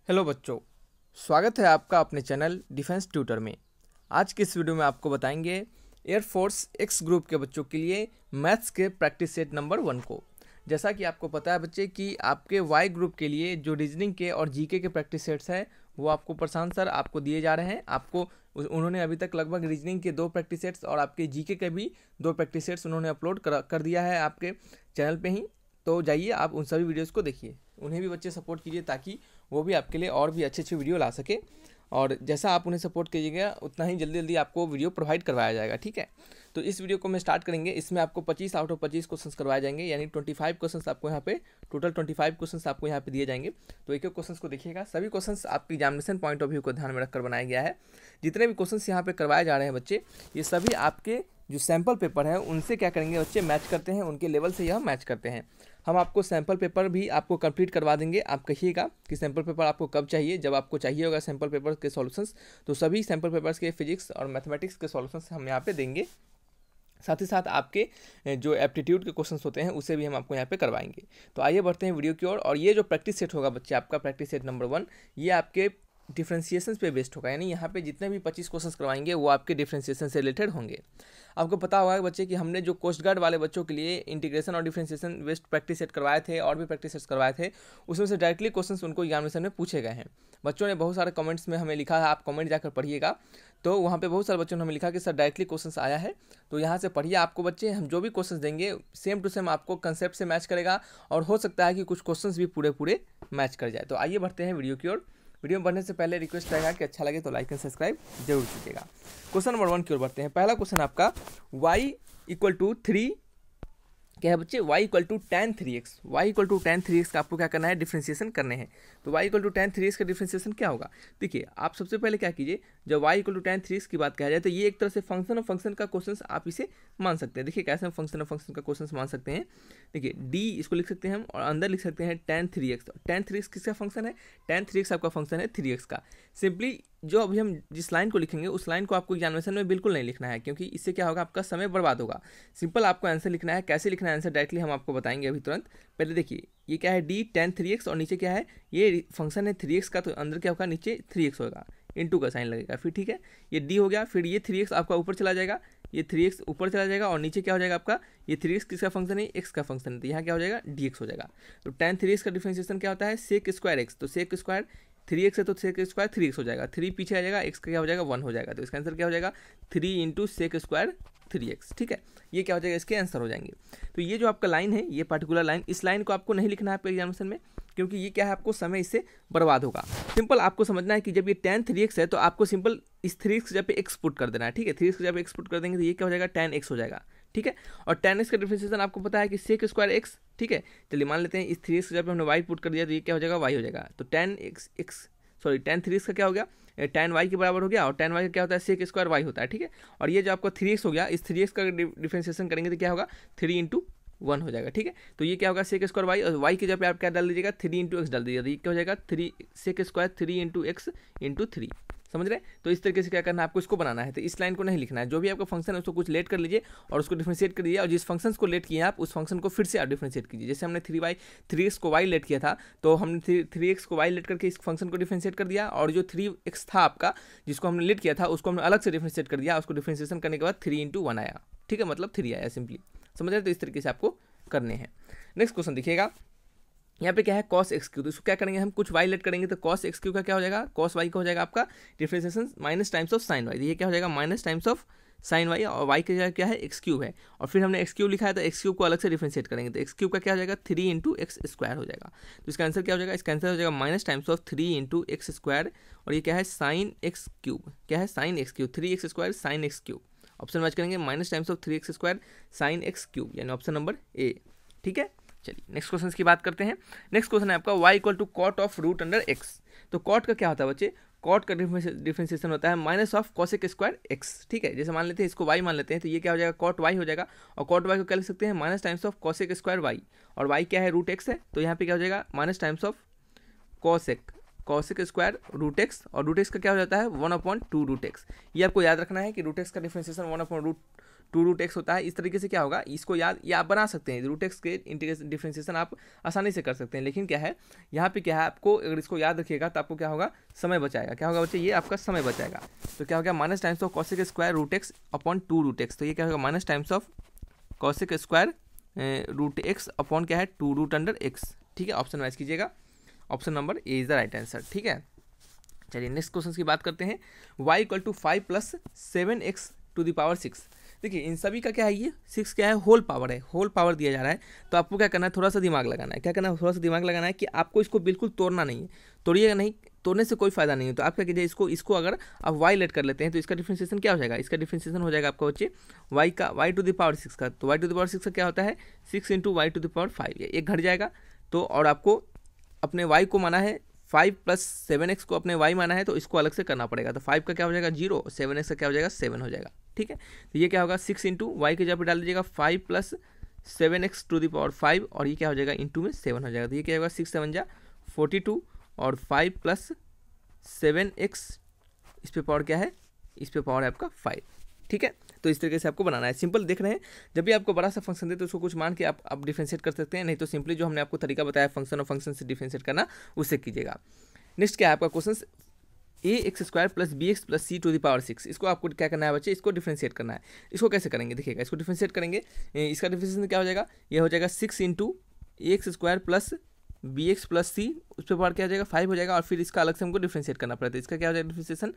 Hello बच्चों, स्वागत है आपका अपने चैनल डिफेंस ट्यूटर में। आज के इस वीडियो में आपको बताएंगे एयरफोर्स एक्स ग्रुप के बच्चों के लिए मैथ्स के प्रैक्टिस सेट नंबर 1 को। जैसा कि आपको पता है बच्चे कि आपके वाई ग्रुप के लिए जो रीजनिंग के और जीके के प्रैक्टिस सेट्स हैं वो आपको प्रशांत सर आपको दिए जा रहे हैं। आपको उन्होंने अभी तक लगभग रीजनिंग के 2 प्रैक्टिस सेट्स और आपके जीके के भी 2 प्रैक्टिस सेट्स उन्होंने अपलोड कर दिया है आपके चैनल पे ही। तो जाइए आप उन सभी वीडियोज़ को देखिए, उन्हें भी बच्चे सपोर्ट कीजिए ताकि वो भी आपके लिए और भी अच्छे अच्छे वीडियो ला सके। और जैसा आप उन्हें सपोर्ट कीजिएगा उतना ही जल्दी जल्दी आपको वीडियो प्रोवाइड करवाया जाएगा, ठीक है। तो इस वीडियो को मैं स्टार्ट करेंगे। इसमें आपको 25 आउट ऑफ 25 क्वेश्चंस करवाए जाएंगे, यानी 25 क्वेश्चंस आपको यहाँ पे टोटल 25 क्वेश्चंस आपको यहाँ पे दिए जाएंगे। तो एक एक क्वेश्चंस को देखिएगा। सभी क्वेश्चंस आपके एग्जामिनेशन पॉइंट ऑफ व्यू को ध्यान में रखकर बनाया गया है। जितने भी क्वेश्चंस यहाँ पे करवाए जा रहे हैं बच्चे, ये सभी आपके जो सैम्पल पेपर है उनसे क्या करेंगे बच्चे, मैच करते हैं, उनके लेवल से यह मैच करते हैं। हम आपको सैम्पल पेपर भी आपको कंप्लीट करवा देंगे। आप कहिएगा कि सैम्पल पेपर आपको कब चाहिए। जब आपको चाहिए होगा सैम्पल पेपर के सॉल्यूशंस, तो सभी सैम्पल पेपर्स के फिजिक्स और मैथमेटिक्स के सॉल्यूशंस हम यहाँ पे देंगे। साथ ही साथ आपके जो एप्टीट्यूड के क्वेश्चंस होते हैं उसे भी हम आपको यहाँ पे करवाएंगे। तो आइए बढ़ते हैं वीडियो की ओर। और ये जो प्रैक्टिस सेट होगा बच्चे, आपका प्रैक्टिस सेट नंबर 1, ये आपके डिफ्रेंशिएशन पे बेस्ड होगा। यानी यहाँ पे जितने भी 25 क्वेश्चंस करवाएंगे वो आपके डिफ्रेंशिएशन से रिलेटेड होंगे। आपको पता होगा बच्चे कि हमने जो कोस्ट गार्ड वाले बच्चों के लिए इंटीग्रेशन और डिफ्रेंशिएशन बेस्ड प्रैक्टिस सेट करवाए थे और भी प्रैक्टिस सेट्स करवाए थे, उसमें से डायरेक्टली क्वेश्चंस उनको एग्जामिनेशन में पूछे गए हैं। बच्चों ने बहुत सारे कमेंट्स में हमें लिखा है, आप कमेंट जाकर पढ़िएगा। तो वहाँ पे बहुत सारे बच्चों ने हमें लिखा कि सर डायरेक्टली क्वेश्चंस आया है। तो यहाँ से पढ़िए। आपको बच्चे हम जो भी क्वेश्चंस देंगे सेम टू सेम आपको कंसेप्ट से मैच करेगा, और हो सकता है कि कुछ क्वेश्चंस भी पूरे मैच कर जाए। तो आइए बढ़ते हैं वीडियो की ओर। वीडियो में बढ़ने से पहले रिक्वेस्ट रहेगा कि अच्छा लगे तो लाइक एंड सब्सक्राइब जरूर कीजिएगा। क्वेश्चन नंबर 1 की ओर बढ़ते हैं। पहला क्वेश्चन आपका y = 3 क्या है बच्चे, y = tan 3x। y = tan 3x का आपको क्या करना है, डिफ्रेंशिएशन करने हैं। तो y = tan 3x का डिफ्रेंशिएशन क्या होगा। देखिए आप सबसे पहले क्या कीजिए, जब y = tan 3x की बात कहा जाए तो ये एक तरह से फंक्शन और फंक्शन का क्वेश्चन आप इसे मान सकते हैं। देखिए कैसे हम फंक्शन और फंक्शन का क्वेश्चन मान सकते हैं। देखिए d इसको लिख सकते हैं हम, और अंदर लिख सकते हैं tan 3x। tan 3x किसका फंक्शन है, tan 3x आपका फंक्शन है 3x का। सिंपली जो अभी हम जिस लाइन को लिखेंगे उस लाइन को आपको एग्जामिनेशन में बिल्कुल नहीं लिखना है, क्योंकि इससे क्या होगा, आपका समय बर्बाद होगा। सिंपल आपको आंसर लिखना है। कैसे लिखना है आंसर डायरेक्टली हम आपको बताएंगे अभी तुरंत। पहले देखिए ये क्या है, d tan 3x, और नीचे क्या है, ये फंक्शन है 3x का, तो अंदर क्या होगा, नीचे 3x होगा, इंटू का साइन लगेगा, फिर ठीक है। ये d हो गया, फिर ये 3x आपका ऊपर चला जाएगा, ये 3x ऊपर चला जाएगा, और नीचे क्या हो जाएगा आपका, ये 3x किसका फंक्शन है, x का फंक्शन है, तो यहाँ क्या हो जाएगा, dx हो जाएगा। तो tan 3x का डिफरेंशिएशन क्या होता है, sec स्क्वायर x। तो sec स्क्वायर 3x है तो sec स्क्वायर 3x हो जाएगा, 3 पीछे आ जाएगा, x का क्या हो जाएगा, 1 हो जाएगा। तो इसका आंसर क्या हो जाएगा, 3 × sec स्क्वायर 3x, ठीक है। ये क्या हो जाएगा, इसके आंसर हो जाएंगे। तो ये जो आपका लाइन है, ये पर्टिकुलर लाइन, इस लाइन को आपको नहीं लिखना है आपके एग्जामिनेशन में, क्योंकि ये क्या है, आपको समय इससे बर्बाद होगा। सिंपल आपको समझना है कि जब ये tan 3x है तो आपको सिंपल इस 3x की जगह पे x पुट कर देना है, ठीक है। 3x की जगह पे x पुट कर देंगे तो ये क्या हो जाएगा, tan x हो जाएगा, ठीक है। और tan x का डिफरेंशिएशन आपको पता है कि sec स्क्वायर x, ठीक है। चलिए मान लेते हैं इस 3x की जगह पे हमने y पुट कर दिया तो ये क्या हो जाएगा, y हो जाएगा। तो tan 3x का क्या हो गया, tan y के बराबर हो गया, और tan y का क्या होता है, sec स्क्वायर y होता है, ठीक है। और ये जो आपका 3x हो गया, इस 3x का डिफरेंशिएशन करेंगे तो क्या होगा, 3 × 1 हो जाएगा, ठीक है। तो ये क्या होगा, sec स्क्वायर y, और y की जगह पे आप क्या डाल दीजिएगा, 3 × x डाल दीजिएगा, तो ये क्या हो जाएगा, 3 sec स्क्वायर 3 × x × 3, समझ रहे हैं। तो इस तरीके से क्या करना है, आपको इसको बनाना है। तो इस लाइन को नहीं लिखना है, जो भी आपका फंक्शन है उसको कुछ लेट कर लीजिए और उसको डिफरेंशिएट कर दीजिए, और जिस फंक्शन को लेट किए आप उस फंक्शन को फिर से आप डिफरेंशिएट कीजिए। जैसे हमने 3x को y लेट किया था, तो हमने 3x को y लेट करके इस फंक्शन को डिफरेंशिएट कर दिया, और जो 3x था आपका जिसको हमने लेट किया था उसको हमने अलग से डिफरेंशिएट कर दिया। उसको डिफरेंशिएशन करने के बाद 3 × 1 आया, ठीक है, मतलब 3 आया सिंपली, समझ रहे। तो इस तरीके से आपको करने हैं। नेक्स्ट क्वेश्चन देखिएगा, यहाँ पे क्या है, cos x3। तो इसको क्या करेंगे हम, कुछ y लेट करेंगे तो cos x3 का क्या हो जाएगा, cos y का हो जाएगा आपका differentiation minus times of sin y। ये क्या हो जाएगा, minus times of sin y, और y की जगह क्या है, x3 है, और फिर हमने x3 लिखा है तो x3 को अलग से डिफरेंशिएट करेंगे तो x3 का क्या हो जाएगा, 3 × x स्क्वायर हो जाएगा। तो इसका आंसर क्या हो जाएगा, इसका आंसर हो जाएगा minus times of 3 × x square, और ये क्या है, sin x3, क्या है, sin x3, 3x square sin x3। Option match करेंगे, minus times of 3x square sin x3, यानी ऑप्शन नंबर ए, ठीक है। चलिए नेक्स्ट क्वेश्चन की बात करते हैं। नेक्स्ट क्वेश्चन है आपका y = cot of root under x। तो cot का क्या होता है बच्चे, cot का डिफरेंशिएशन होता है minus of cosec square x, ठीक है। जैसे मान लेते हैं इसको y मान लेते हैं, तो ये क्या हो जाएगा, cot y हो जाएगा, और cot y को क्या लिख सकते हैं, minus times of cosec square y, और y क्या है, रूट x है, तो यहाँ पे क्या हो जाएगा, minus times of cosec square root x, और रूट x का क्या हो जाता है, 1/2 रूट x। ये आपको याद रखना है कि रूट x का डिफरेंशिएशन 1/2 2√x होता है। इस तरीके से क्या होगा, इसको याद या आप बना सकते हैं, √x के इंटीग्रेशन डिफरेंशिएशन आप आसानी से कर सकते हैं। लेकिन क्या है यहाँ पे क्या है, आपको अगर इसको याद रखिएगा तो आपको क्या होगा, समय बचाएगा। क्या होगा बच्चे, ये आपका समय बचाएगा। तो क्या होगा, minus times of cosec square √x upon 2√x। तो ये क्या होगा, minus times of cosec square √x upon क्या है 2√x। ठीक है, ऑप्शन वाइज कीजिएगा। Option number A is the right answer. ठीक है, चलिए नेक्स्ट क्वेश्चन की बात करते हैं। y = 5 + 7x⁶। देखिए इन सभी का क्या है, ये 6 क्या है, होल पावर है, होल पावर दिया जा रहा है। तो आपको क्या करना है, थोड़ा सा दिमाग लगाना है। क्या करना है, थोड़ा सा दिमाग लगाना है कि आपको इसको बिल्कुल तोड़ना नहीं है, तोड़िएगा नहीं, तोड़ने से कोई फायदा नहीं है। तो आप क्या कीजिए, इसको अगर आप y लेट कर लेते हैं तो इसका डिफरेंशिएशन क्या हो जाएगा, इसका डिफरेंशिएशन हो जाएगा आपका बच्चे y⁴ का। तो y⁴ का क्या होता है, 6 × y⁵ ये एक घट जाएगा। तो और आपको अपने y को माना है 5 + 7x को अपने y माना है, तो इसको अलग से करना पड़ेगा। तो 5 का क्या हो जाएगा 0, 7x का क्या हो जाएगा 7 हो जाएगा। ठीक है, तो ये क्या होगा 6 × y के जगह पर डाल दीजिएगा 5 + 7x⁵ और ये क्या हो जाएगा इंटू में 7 हो जाएगा। तो ये क्या होगा 6 × 7 = 42 और 5 + 7x इस पे पावर क्या है, इस पे पावर है आपका 5। ठीक है, तो इस तरीके से आपको बनाना है। सिंपल देख रहे हैं, जब भी आपको बड़ा सा फंक्शन दे तो उसको कुछ मान के आप डिफरेंशिएट कर सकते हैं, नहीं तो सिंपली जो हमने आपको तरीका बताया फंक्शन और फंक्शन से डिफरेंशिएट करना, उससे कीजिएगा। नेक्स्ट क्या है आपका क्वेश्चन, ax² + bx + c⁶। इसको आपको क्या करना है बच्चे, इसको डिफरेंशिएट करना है। इसको कैसे करेंगे देखिएगा, इसको डिफरेंशिएट करेंगे, इसका डिफरेंशिएशन क्या हो जाएगा, ये हो जाएगा 6 × ax² + bx + c, उस पर पावर क्या हो जाएगा 5 हो जाएगा। और फिर इसका अलग से हमको डिफरेंशिएट करना पड़ता है। इसका क्या हो जाएगा differentiation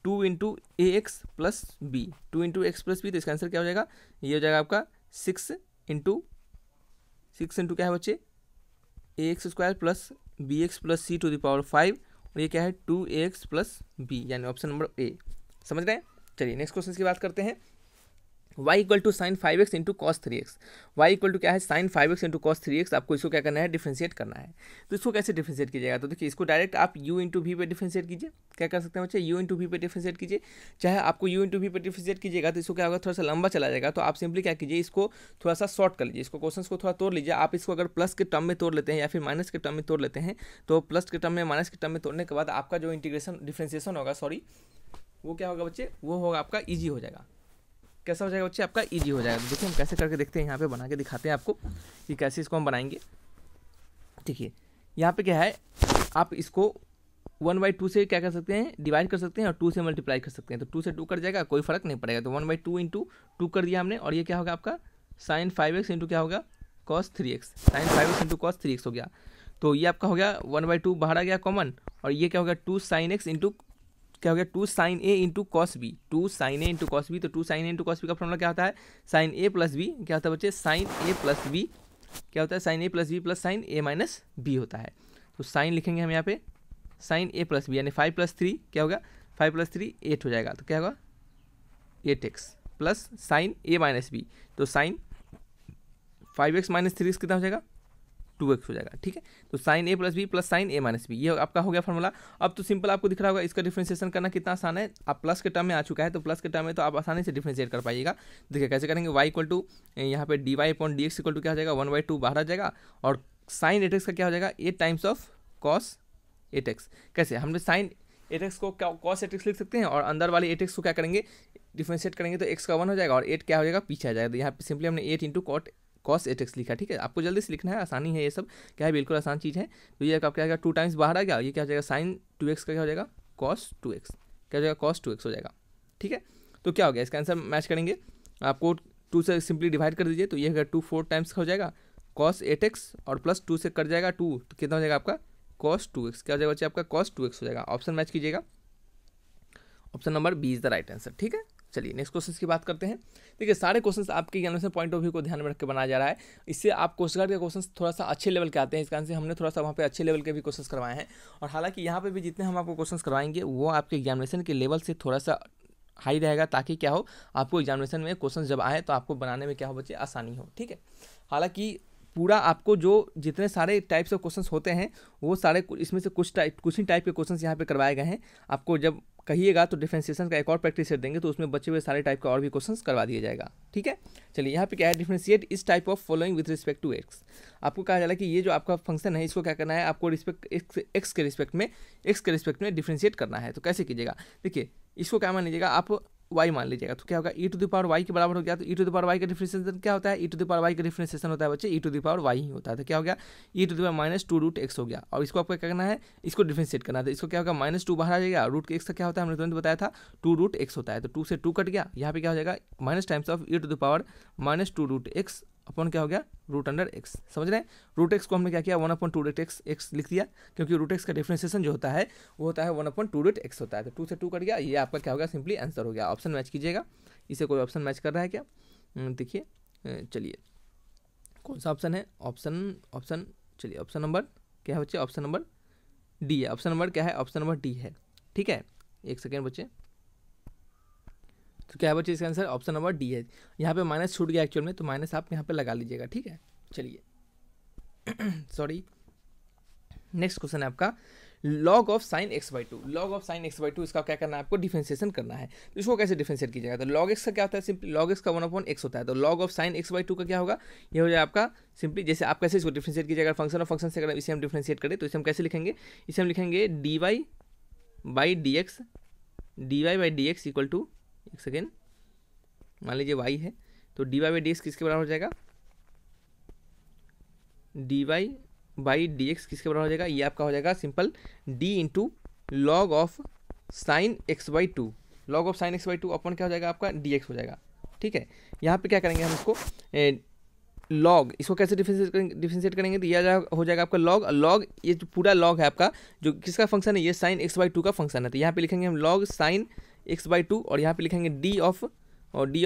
2 × ax + b, 2 × x + b। तो इसका आंसर क्या हो जाएगा, ये हो जाएगा आपका 6 × क्या है बच्चे, ax² + bx + c⁵ और ये क्या है 2ax + b, यानी ऑप्शन नंबर ए। समझ रहे हैं। चलिए नेक्स्ट क्वेश्चन की बात करते हैं। y = sin 5x × cos 3x। y = क्या है, sin 5x × cos 3x। आपको इसको क्या करना है, डिफरेंशिएट करना है। तो इसको कैसे डिफरेंशिएट कीजिएगा, तो देखिए इसको डायरेक्ट आप u × v पे डिफरेंशिएट कीजिए। क्या कर सकते हैं बच्चे, u × v पे डिफरेंशिएट कीजिए। चाहे आपको u × v पे डिफरेंशिएट कीजिएगा तो इसको क्या होगा, थोड़ा सा लंबा चला जाएगा। तो आप सिंपली क्या कीजिए, इसको थोड़ा सा शॉर्ट कर लीजिए, इसको क्वेश्चन को थोड़ा तोड़ लीजिए। आप इसको अगर प्लस के टर्म में तोड़ लेते हैं या फिर माइनस के टर्म में तोड़ लेते हैं, तो प्लस के टर्म में माइनस के टर्म में तोड़ने के बाद आपका जो इंटीग्रेशन डिफरेंशिएशन होगा, वो क्या होगा बच्चे, वो होगा आपका ईजी हो जाएगा। कैसा हो जाएगा बच्चे, आपका इजी हो जाएगा। तो देखिए हम कैसे करके देखते हैं, यहाँ पे बना के दिखाते हैं आपको कि कैसे इसको हम बनाएंगे। देखिए यहाँ पे क्या है, आप इसको 1/2 से क्या कर सकते हैं, डिवाइड कर सकते हैं और 2 से मल्टीप्लाई कर सकते हैं। तो 2 से 2 कर जाएगा, कोई फर्क नहीं पड़ेगा। तो 1/2 × 2 कर दिया हमने, और ये क्या होगा आपका sin 5x × क्या होगा cos 3x, sin 5x × cos 3x हो गया। तो ये आपका हो गया 1/2 बाहर आ गया कॉमन, और ये क्या होगा 2 sin x × क्या हो गया 2 sin a × cos b, 2 sin a × cos b। तो 2 sin a × cos b का फॉर्मूला क्या होता है, sin a + b। क्या होता है बच्चे, sin a + b क्या होता है, sin a + b + sin a - b होता है। तो sin लिखेंगे हम यहाँ पे sin a + b, यानी 5 + 3 क्या होगा, 5 + 3 8 हो जाएगा। तो क्या होगा 8x plus sin a - b, तो sin 5x - 3 कितना हो जाएगा 2x हो जाएगा। ठीक है, तो sin a + b + sin a - b, ये आपका हो गया फॉर्मूला। अब तो सिंपल आपको दिख रहा होगा, इसका डिफरेंशिएशन करना कितना आसान है। आप प्लस के टर्म में आ चुका है, तो प्लस के टर्म में तो आप आसानी से डिफरेंशिएट कर पाइएगा। देखिए कैसे करेंगे, y = यहाँ पे dy/dx = क्या हो जाएगा 1/2 बाहर आ जाएगा, और sin 8x का क्या हो जाएगा 8 टाइम्स ऑफ cos 8x। कैसे, हमने sin 8x को cos 8x लिख सकते हैं, और अंदर वाले 8x को क्या करेंगे, डिफरेंशिएट करेंगे तो x का 1 हो जाएगा और 8 क्या हो जाएगा पीछे आ जाएगा। तो यहाँ पे सिंपली हमने 8 × cos 8x लिखा। ठीक है, आपको जल्दी से लिखना है, आसानी है, ये सब क्या है बिल्कुल आसान चीज़ है। तो ये आपका क्या हो जाएगा 2 टाइम्स बाहर आ गया, ये क्या हो जाएगा sin 2x का क्या हो जाएगा cos 2x, क्या हो जाएगा cos 2x हो जाएगा। ठीक है, तो क्या हो गया, इसका आंसर मैच करेंगे, आपको 2 से सिंपली डिवाइड कर दीजिए। तो ये अगर 2 4 टाइम्स हो जाएगा cos 8x, और प्लस 2 से कट जाएगा 2, तो कितना हो जाएगा आपका cos 2x, क्या हो जाएगा बच्चे आपका cos 2x हो जाएगा। ऑप्शन मैच कीजिएगा, option number B is the right answer. ठीक है, चलिए नेक्स्ट क्वेश्चन की बात करते हैं। देखिए सारे क्वेश्चंस आपके एग्जामिनेशन पॉइंट ऑफ व्यू को ध्यान में रख के बनाया जा रहा है। इससे आप कोस्ट गार्ड के क्वेश्चंस थोड़ा सा अच्छे लेवल के आते हैं। इसका आंसर हमने थोड़ा सा वहाँ पे अच्छे लेवल के भी क्वेश्चंस करवाए हैं, और हालांकि यहाँ पे भी जितने हम आपको क्वेश्चंस करवाएंगे वो आपके एग्जामिनेशन के लेवल से थोड़ा सा हाई रहेगा, ताकि क्या हो, आपको एग्जामिनेशन में क्वेश्चन जब आए तो आपको बनाने में क्या हो बच्चे आसानी हो। ठीक है, हालांकि पूरा आपको जो जितने सारे टाइप्स ऑफ क्वेश्चंस होते हैं वो सारे इसमें से कुछ ही टाइप के क्वेश्चंस यहाँ पे करवाए गए हैं। आपको जब कहिएगा तो डिफरेंशिएशन का एक और प्रैक्टिस सेट देंगे, तो उसमें बचे हुए सारे टाइप का और भी क्वेश्चंस करवा दिया जाएगा। ठीक है, चलिए यहाँ पे क्या है, डिफरेंशिएट इस type of following with respect to x. आपको कहा जा रहा है कि ये जो आपका फंक्शन है इसको क्या करना है, आपको एक्स के रिस्पेक्ट में डिफरेंशिएट करना है। तो कैसे कीजिएगा, देखिए इसको क्या मान लीजिएगा, आप वाई मान लीजिएगा, तो क्या होगा e to the power y के बराबर हो गया। तो e to the power y का डिफरेंशिएशन क्या होता है, e to the power y का डिफरेंशिएशन होता है बच्चे e to the power y ही होता है। तो क्या हो गया, e to the power minus two root x हो गया। और इसको आपको क्या करना है, इसको डिफरेंशिएट करना है। तो इसको क्या होगा, माइनस टू बाहर आ जाएगा, रूट के एक्स का क्या होता है हमने तुरंत बताया था, टू रूट एक्स होता है। तो टू से टू कट गया, यहाँ पे क्या हो जाएगा minus times of E to the power minus two root x upon क्या हो गया रूट अंडर एक्स। समझ रहे हैं, रूट एक्स को हमने क्या किया, one upon two root x लिख दिया, क्योंकि रूट एक्स का डिफरेंशिएशन जो होता है वो होता है one upon two root x होता है। तो टू से टू कट गया, ये आपका क्या होगा सिंपली आंसर हो गया। ऑप्शन मैच कीजिएगा, इसे कोई ऑप्शन मैच कर रहा है क्या, देखिए चलिए कौन सा ऑप्शन है, ऑप्शन चलिए ऑप्शन नंबर क्या है बच्चे, ऑप्शन नंबर डी है। ऑप्शन नंबर क्या है, ऑप्शन नंबर डी है। ठीक है, एक सेकेंड बच्चे, तो क्या है बच्चे इसका आंसर ऑप्शन नंबर डी है। यहाँ पे माइनस छूट गया एक्चुअल में, तो माइनस आप यहाँ पे लगा लीजिएगा। ठीक है, चलिए सॉरी, नेक्स्ट क्वेश्चन है आपका log of sine x by two. Log of sine x by to, इसका क्या करना है आपको, डिफरेंशिएशन करना है। तो इसको कैसे डिफरेंशिएट कीजिएगा, तो लॉग एक्स का क्या होता है, सिंपली लॉग एक्स का वन अपॉन एक्स होता है। तो log of sine x by to का क्या होगा, ये हो जाए आपका सिंपली, जैसे आप कैसे इसको डिफरेंशिएट कीजिएगा, फंक्शन ऑफ फंक्शन से अगर इसे हम डिफरेंशिएट करें तो इसे हम कैसे लिखेंगे, इसे हम लिखेंगे d Y by D x, d Y by D x equal to, एक सेकेंड मान लीजिए y है, तो D Y by D x किसके बराबर हो जाएगा, D Y by D x किसके बराबर हो जाएगा, ये आपका हो जाएगा simple d into log of sine x by two. Log of sine x by two अपन क्या हो जाएगा आपका डी एक्स हो जाएगा। ठीक है, यहाँ पे क्या करेंगे हम इसको लॉग, इसको कैसे डिफरेंशिएट करेंगे, तो यह हो जाएगा आपका लॉग ये जो पूरा लॉग है आपका जो किसका फंक्शन है, ये साइन एक्स बाई टू का फंक्शन है। तो यहाँ पे लिखेंगे हम log sign x by to, और यहाँ पे लिखेंगे D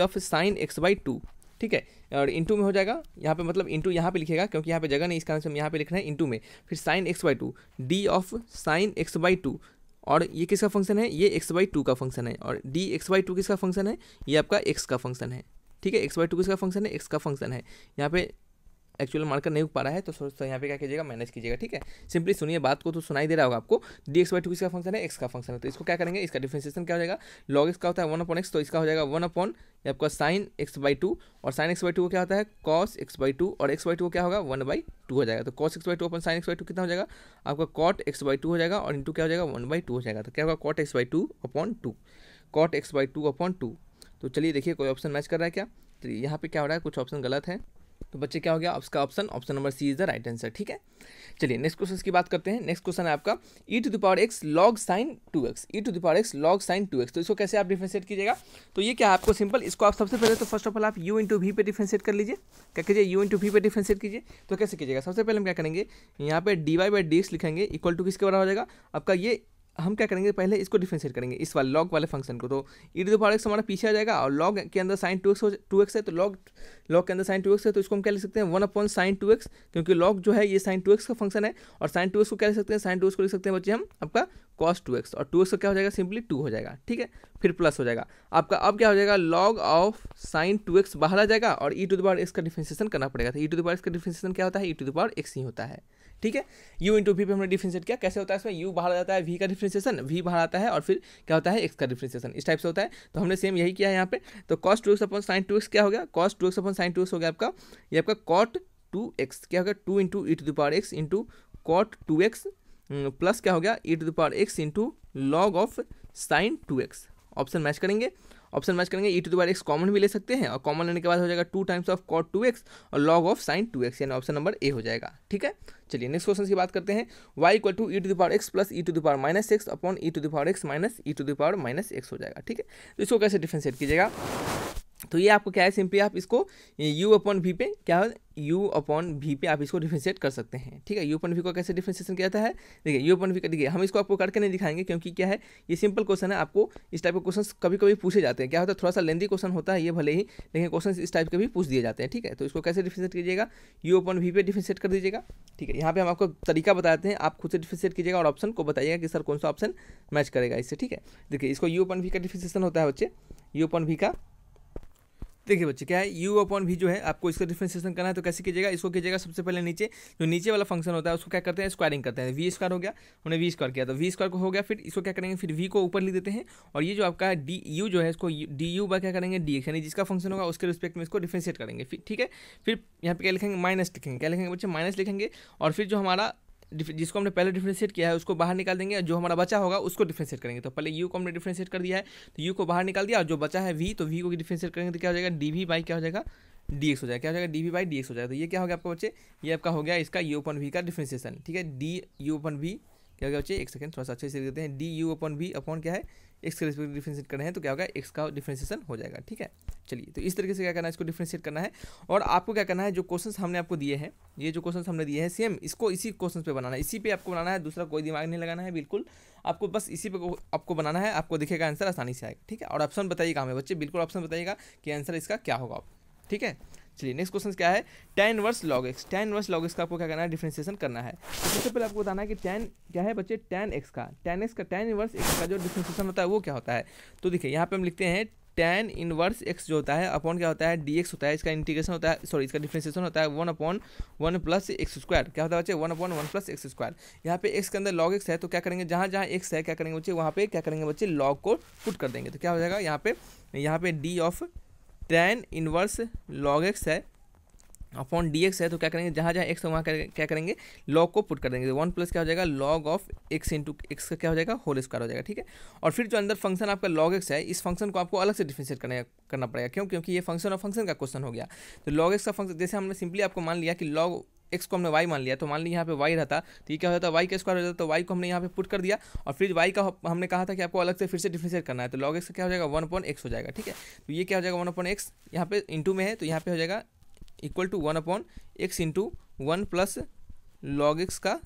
of sine x by to. ठीक है, और इंटू में हो जाएगा, यहाँ पे मतलब इंटू यहाँ पे लिखेगा क्योंकि यहाँ पे जगह नहीं, इस कारण से हम यहाँ पे लिख रहे हैं इंटू में, फिर sign x by to, D of sine x by to, और ये किसका फंक्शन है, ये एक्स बाई टू का फंक्शन है, और डी एक्स बाई टू किसका फंक्शन है, ये आपका एक्स का फंक्शन है। ठीक है, एक्स बाई टू किसका फंक्शन है, एक्स का फंक्शन है। यहाँ पे एक्चुअल मार्कर नहीं उग पा रहा है, तो यहाँ पे क्या कीजिएगा मैनेज कीजिएगा। ठीक है, सिंपली सुनिए बात को, तो सुनाई दे रहा होगा आपको, डी एक्स बाई टू किसका फंक्शन है, एक्स का फंक्शन है। तो इसको क्या करेंगे, इसका डिफरेंशिएशन क्या हो जाएगा, लॉग एक्स का होता है वन अपॉन एक्स, तो इसका हो जाएगा वन अपॉन आपका साइन एक्स बाई टू, और साइन एक्स बाई टू को क्या होता है कॉस एक्स बाई टू, और एक्स बाई टू को क्या होगा वन बाई टू हो जाएगा। तो cos x by two upon sign x by to कितना हो जाएगा आपका कॉट एक्स बाई टू हो जाएगा, और इंटू क्या हो जाएगा वन बाई टू हो जाएगा। तो क्या होगा cot x by two upon two, cot x by two upon two. तो चलिए देखिए कोई ऑप्शन मैच कर रहा है क्या, तो यहाँ पे क्या हो रहा है, कुछ ऑप्शन गलत है, तो बच्चे क्या हो गया उसका option number C is the right answer. ठीक है, चलिए नेक्स्ट क्वेश्चन की बात करते हैं। नेक्स्ट क्वेश्चन है आपका e to the power x log sine two x, e to the power x log sine two x. तो इसको कैसे आप डिफरेंशिएट कीजिएगा, तो ये क्या है आपको सिंपल, इसको आप सबसे पहले तो फर्स्ट ऑफ ऑल आप यू इंटू वी पे डिफरेंशिएट कर लीजिए। क्या कीजिए, यू इंटू वी पे डिफरेंशिएट कीजिए। तो कैसे कीजिएगा, सबसे पहले हम क्या करेंगे, यहाँ पे D Y by D X लिखेंगे इक्वल टू किसके बराबर हो जाएगा आपका, ये हम क्या करेंगे पहले इसको डिफरेंशिएट करेंगे इस वाले लॉग वाले फंक्शन को। तो e to the power x हमारा पीछे आ जाएगा, और लॉग के अंदर साइन टू एक्स है, तो लॉग के अंदर साइन टू एक्स है, तो इसको हम क्या लिख सकते हैं one upon sine two x, क्योंकि लॉग जो है ये साइन टू एक्स का फंक्शन है, और साइन टू एक्स को क्या लिख सकते हैं, साइन टू एक्स को लिख सकते हैं बच्चे हम आपका कॉस टू एक्स, और टू एक्स का क्या हो जाएगा सिंपली टू हो जाएगा। ठीक है, फिर प्लस हो जाएगा आपका, अब क्या हो जाएगा log of sign two x बाहर आ जाएगा, और ई टू द पावर एक्स का डिफरेंशिएशन करना पड़ेगा। तो e to the power x का डिफरेंशिएशन क्या होता है, e to the power x ही होता है। ठीक है, u इंटू वी पे हमने डिफरेंशिएट किया, कैसे होता है इसमें, u बाहर आ जाता है, v का डिफरेंशिएशन v बाहर आता है, और फिर क्या होता है x का डिफरेंशिएशन, इस टाइप से होता है। तो हमने सेम यही किया है यहाँ पे। तो cos 2x upon sin 2x क्या हो गया, cos 2x upon sin 2x हो गया आपका, ये आपका cot 2x क्या हो गया, 2 into e to the power x into cot 2x प्लस क्या हो गया e to the power x into log of sin 2x। Option match करेंगे, ऑप्शन मैच करेंगे, e to the power x common भी ले सकते हैं, और कॉमन लेने के बाद हो जाएगा 2 टाइम्स ऑफ कॉट 2x और लॉग ऑफ साइन 2x, यानी ऑप्शन नंबर ए हो जाएगा। ठीक है, चलिए नेक्स्ट क्वेश्चन की बात करते हैं। y equal to e to the power x plus e to the power minus x upon e to the power x minus e to the power minus x हो जाएगा। ठीक है, तो इसको कैसे डिफरेंशिएट कीजिएगा, तो ये आपको क्या है सिंपली आप इसको u अपॉन वी पे क्या है, u अपॉन वी पे आप इसको डिफरेंशिएट कर सकते हैं। ठीक है, u अपॉन वी को कैसे डिफरेंशिएशन किया जाता है, देखिए u अपॉन वी का, देखिए हम इसको आपको करके नहीं दिखाएंगे क्योंकि क्या है ये सिंपल क्वेश्चन है, आपको इस टाइप के क्वेश्चन कभी कभी पूछे जाते हैं। क्या होता है थोड़ा सा लेंदी क्वेश्चन होता है ये भले ही, लेकिन क्वेश्चन इस टाइप के भी पूछ दिए जाते हैं। ठीक है, तो इसको कैसे डिफरेंशिएट कीजिएगा, u अपॉन वी पे डिफरेंशिएट कर दीजिएगा। ठीक है, यहाँ पे हम आपको तरीका बताते हैं, आप खुद से डिफरेंशिएट कीजिएगा और ऑप्शन को बताइएगा कि सर कौन सा ऑप्शन मैच करेगा इससे। ठीक है, देखिए इसको u अपॉन वी का डिफरेंशिएशन होता है बच्चे, u अपॉन वी का, देखिए बच्चे क्या है u अपॉन वी जो है आपको इसका डिफरेंशिएशन करना है। तो कैसे कीजिएगा, इसको कीजिएगा सबसे पहले नीचे जो नीचे वाला फंक्शन होता है उसको क्या करते हैं स्क्वायरिंग करते हैं, वी स्क्वायर हो गया, हमने वी स्क्वायर किया तो वी स्क्वायर को हो गया, फिर इसको क्या करेंगे फिर वी को ऊपर लिख देते हैं, और ये जो आपका डी यू जो है इसको डी यू बाय क्या करेंगे डी एक्स, यानी जिसका फंक्शन होगा उसके रिस्पेक्ट में इसको डिफरेंशिएट करेंगे। फिर ठीक है, फिर यहाँ पे क्या लिखेंगे माइनस लिखेंगे, क्या लिखेंगे बच्चे माइनस लिखेंगे, और फिर जो हमारा जिसको हमने पहले डिफरेंशिएट किया है उसको बाहर निकाल देंगे, और जो हमारा बचा होगा उसको डिफरेंशिएट करेंगे। तो पहले यू को हमने डिफरेंशिएट कर दिया है, तो यू को बाहर निकाल दिया, और जो बचा है वी, तो वी को डिफरेंशिएट करेंगे तो क्या हो जाएगा, डी वी बाई क्या हो जाएगा, डी एक्स हो जाएगा। क्या हो जाएगा, d v by D x हो जाएगा। तो ये क्या हो गया आपका बच्चे, ये आपका हो गया इसका यू अपन वी का डिफरेंशिएशन। ठीक है, डी यू अपन वी क्या हो गया बच्चे, एक सेकंड थोड़ा सा अच्छे से देते हैं, d u upon v upon क्या है, एक्स के रिस्पेक्ट डिफरेंशिएट कर रहे हैं तो क्या होगा, एक्स का डिफरेंशिएशन हो जाएगा। ठीक है, चलिए तो इस तरीके से क्या करना है, इसको डिफरेंशिएट करना है। और आपको क्या करना है, जो क्वेश्चंस हमने आपको दिए हैं, ये जो क्वेश्चंस हमने दिए हैं सेम इसको इसी क्वेश्चन पे बनाना है, इसी पे आपको बनाना है, दूसरा कोई दिमाग नहीं लगाना है, बिल्कुल आपको बस इसी पे आपको बनाना है, आपको दिखेगा आंसर आसानी से आएगा। ठीक है, और ऑप्शन बताइएगा हमें बच्चे, बिल्कुल ऑप्शन बताइएगा कि आंसर इसका क्या होगा। ठीक है, चलिए नेक्स्ट क्वेश्चन क्या है, tan inverse log x। tan inverse log x का आपको क्या करना है, डिफरेंशिएशन करना है। तो सबसे पहले आपको बताना है कि tan क्या है बच्चे, tan x का tan इनवर्स x का जो डिफरेंशिएशन होता है वो क्या होता है। तो देखिए यहाँ पे हम लिखते हैं tan इनवर्स x जो होता है अपॉन क्या होता है, dx होता है, इसका इंटीग्रेशन होता है, सॉरी इसका डिफरेंशिएशन होता है 1/1 प्लस एक्स स्क्वायर। क्या होता है बच्चे, 1/1 प्लस एक्स स्क्वायर। यहाँ पे x के अंदर log x है, तो क्या करेंगे, जहाँ जहाँ x है क्या करेंगे बच्चे, वहाँ पे क्या करेंगे बच्चे, log को पुट कर देंगे। तो क्या हो जाएगा, यहाँ पे d of tan inverse log x है अपॉन डी एक्स है, तो क्या करेंगे, जहाँ जहाँ एक्स है वहाँ क्या करेंगे, लॉग को पुट कर देंगे। 1 प्लस क्या हो जाएगा, log of x into x का क्या हो जाएगा, होल स्क्वायर हो जाएगा। ठीक है, और फिर जो अंदर फंक्शन आपका लॉग एक्स है, इस फंक्शन को आपको अलग से डिफरेंशिएट करना पड़ेगा। क्यों, क्योंकि ये फंक्शन और फंक्शन का क्वेश्चन हो गया। तो लॉग एक्स का फंक्शन, जैसे हमने सिंपली आपको मान लिया कि लॉग एक्स को हमने वाई मान लिया, तो मान लिया यहाँ पे वाई रहता, तो ये क्या होता है, वाई का स्क्वायर हो जाता, तो वाई को हमने यहाँ पे पुट कर दिया, और फिर वाई का हमने कहा था कि आपको अलग से फिर से डिफरेंशिएट करना है, तो लॉग एक्स का क्या हो जाएगा, 1/x हो जाएगा। ठीक है, तो ये क्या हो जाएगा, 1/x यहाँ पे इंटू में है, तो यहाँ पे हो जाएगा equal to 1/x into 1 plus log x का